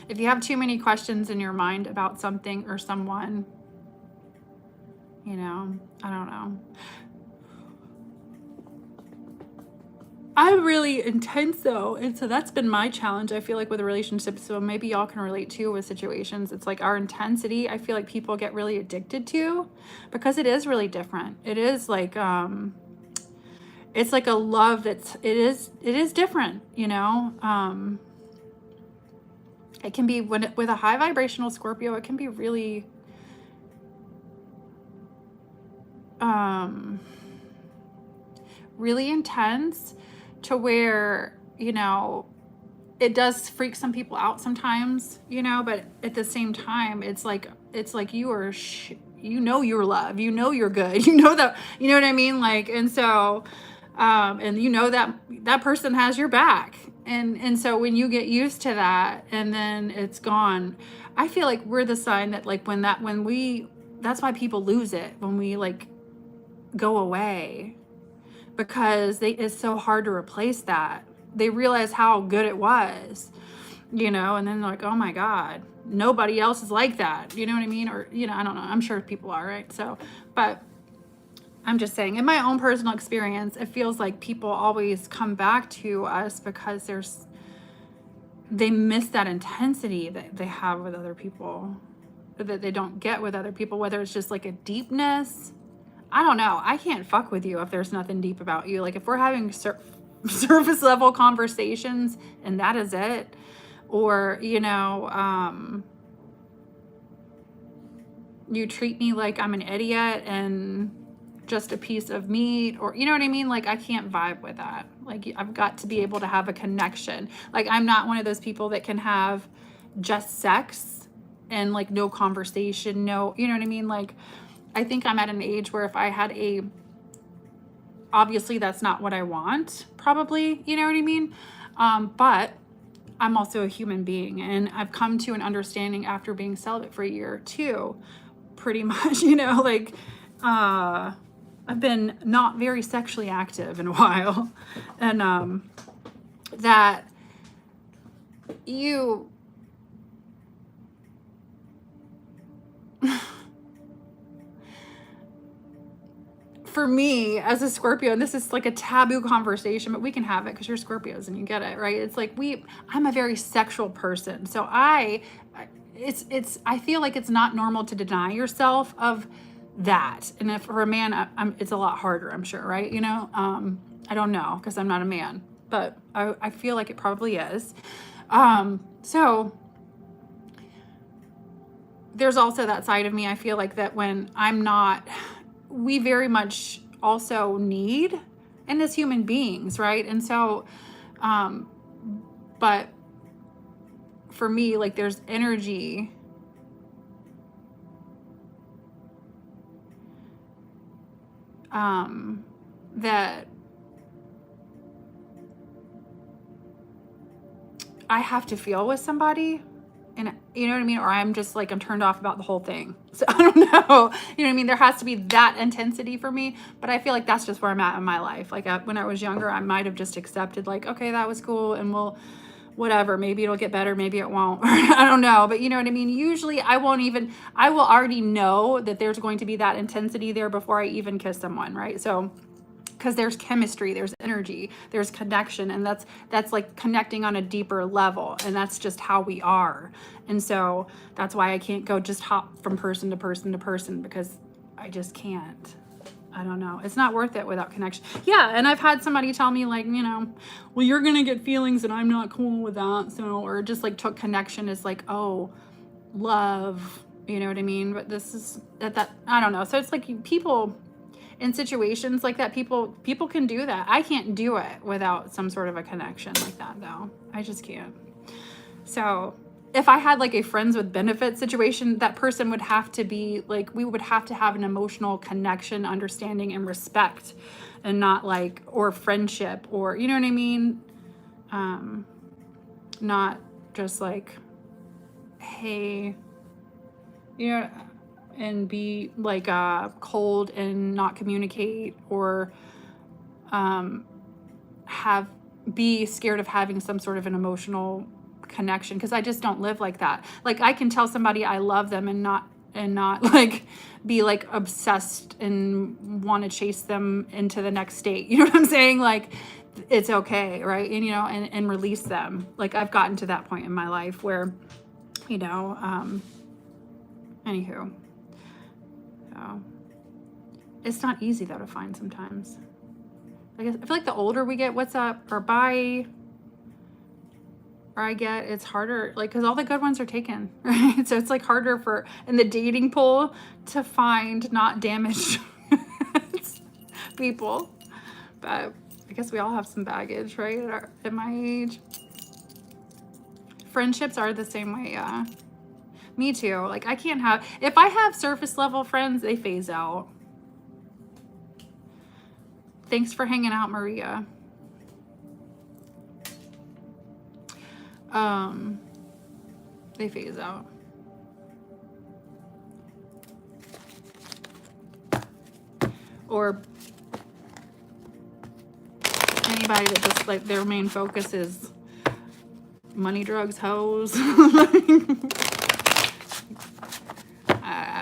If you have too many questions in your mind about something or someone, you know, I don't know. I'm really intense though, and so that's been my challenge, I feel like, with a relationship. So maybe y'all can relate too with situations. It's like our intensity, I feel like people get really addicted to, because it is really different. It is like it's like a love that's, it is different, you know. It can be, with a high vibrational Scorpio, it can be really really intense, to where, you know, it does freak some people out sometimes, you know, but at the same time, it's like you are, you know, you're loved, you know, you're good, you know that, you know what I mean? Like, and so, and you know that person has your back. And so when you get used to that and then it's gone, I feel like we're the sign that like that's why people lose it when we like go away, because it's so hard to replace that. They realize how good it was, you know, and then they're like, oh my God, nobody else is like that. You know what I mean? Or, you know, I don't know. I'm sure people are, right? So, but I'm just saying, in my own personal experience, it feels like people always come back to us because they miss that intensity that they have with other people, that they don't get with other people, whether it's just like a deepness. I don't know. I can't fuck with you if there's nothing deep about you. Like if we're having surface level conversations and that is it, or, you know, you treat me like I'm an idiot and just a piece of meat, or, you know what I mean? Like I can't vibe with that. Like I've got to be able to have a connection. Like I'm not one of those people that can have just sex and like no conversation, no, you know what I mean? Like I think I'm at an age where if I had obviously that's not what I want, probably, you know what I mean? But I'm also a human being, and I've come to an understanding after being celibate for a year too, pretty much, you know, like, I've been not very sexually active in a while, and, that you, for me as a Scorpio, and this is like a taboo conversation, but we can have it because you're Scorpios and you get it, right? It's like I'm a very sexual person. So I feel like it's not normal to deny yourself of that. And if for a man, it's a lot harder, I'm sure, right? You know, I don't know because I'm not a man, but I feel like it probably is. So there's also that side of me. I feel like that when I'm not, we very much also need, and as human beings, right? And so, but for me, like there's energy that I have to feel with somebody. And you know what I mean? Or I'm just like, I'm turned off about the whole thing. So I don't know. You know what I mean? There has to be that intensity for me. But I feel like that's just where I'm at in my life. Like when I was younger, I might have just accepted like, okay, that was cool. And whatever, maybe it'll get better. Maybe it won't. I don't know. But you know what I mean? Usually I will already know that there's going to be that intensity there before I even kiss someone. Right. So because there's chemistry, there's energy, there's connection, and that's like connecting on a deeper level, and that's just how we are. And so that's why I can't go just hop from person to person to person, because I just can't. I don't know. It's not worth it without connection. Yeah, and I've had somebody tell me like, you know, well, you're gonna get feelings and I'm not cool with that. So, or just like took connection as like, oh, love, you know what I mean? But this is that I don't know. So it's like people in situations like that, people can do that. I can't do it without some sort of a connection like that, though. I just can't. So if I had like a friends with benefits situation, that person would have to be like, we would have to have an emotional connection, understanding, and respect, and not like, or friendship, or, you know what I mean? Not just like, hey, you know, and be like cold and not communicate, or be scared of having some sort of an emotional connection, because I just don't live like that. Like I can tell somebody I love them and not like be like obsessed and want to chase them into the next state. You know what I'm saying? Like it's okay, right? And you know, and release them. Like I've gotten to that point in my life where, you know, anywho. So it's not easy though to find sometimes. I feel like the older we get, what's up or bye, or I get, it's harder, like, because all the good ones are taken, right? So it's like harder in the dating pool to find not damaged people. But I guess we all have some baggage, right? At my age. Friendships are the same way, yeah. Me too. Like I can't have, if I have surface level friends, they phase out. Thanks for hanging out, Maria. They phase out. Or anybody that just like their main focus is money, drugs, hoes.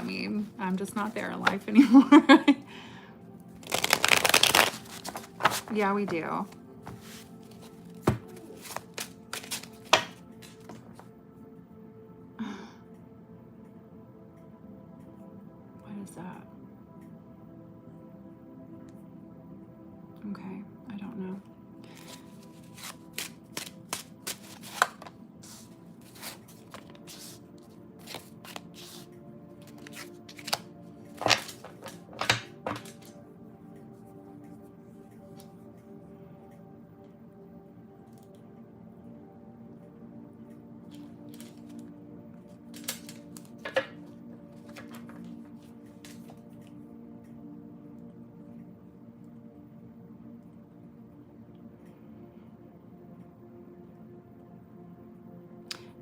mean? I'm just not there in life anymore. Yeah, we do. What is that? Okay, I don't know.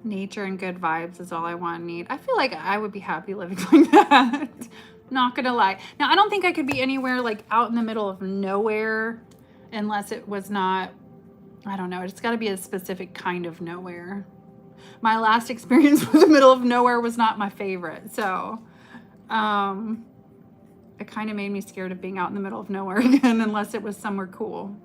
Nature and good vibes is all I want and need. I feel like I would be happy living like that. Not gonna lie. Now, I don't think I could be anywhere like out in the middle of nowhere unless it was not, I don't know, it's got to be a specific kind of nowhere. My last experience with the middle of nowhere was not my favorite. So, it kind of made me scared of being out in the middle of nowhere again unless it was somewhere cool.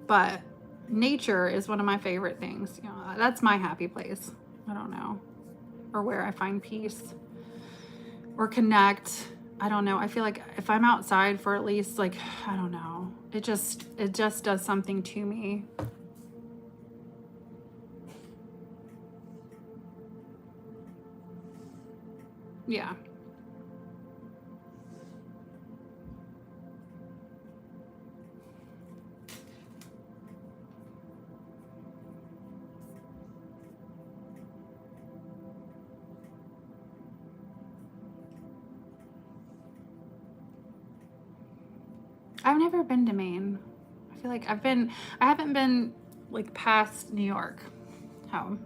But nature is one of my favorite things. You know, that's my happy place. I don't know. Or where I find peace or connect. I don't know. I feel like if I'm outside for at least like, I don't know, it just does something to me. Yeah. I've never been to Maine. I feel like I haven't been like past New York. How?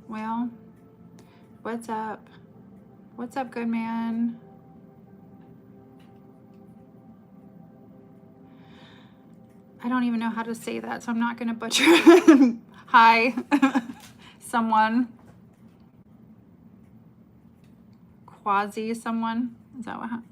Well, what's up? What's up, good man? I don't even know how to say that, so I'm not going to butcher it. Hi, someone. Quasi someone. Is that what happened?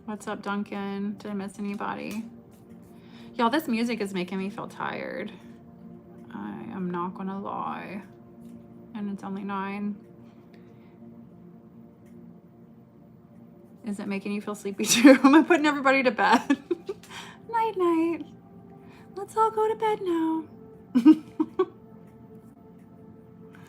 What's up, Duncan? Did I miss anybody? Y'all, this music is making me feel tired. I am not gonna lie. And it's only 9. Is it making you feel sleepy too? Am I putting everybody to bed? Night, night. Let's all go to bed now.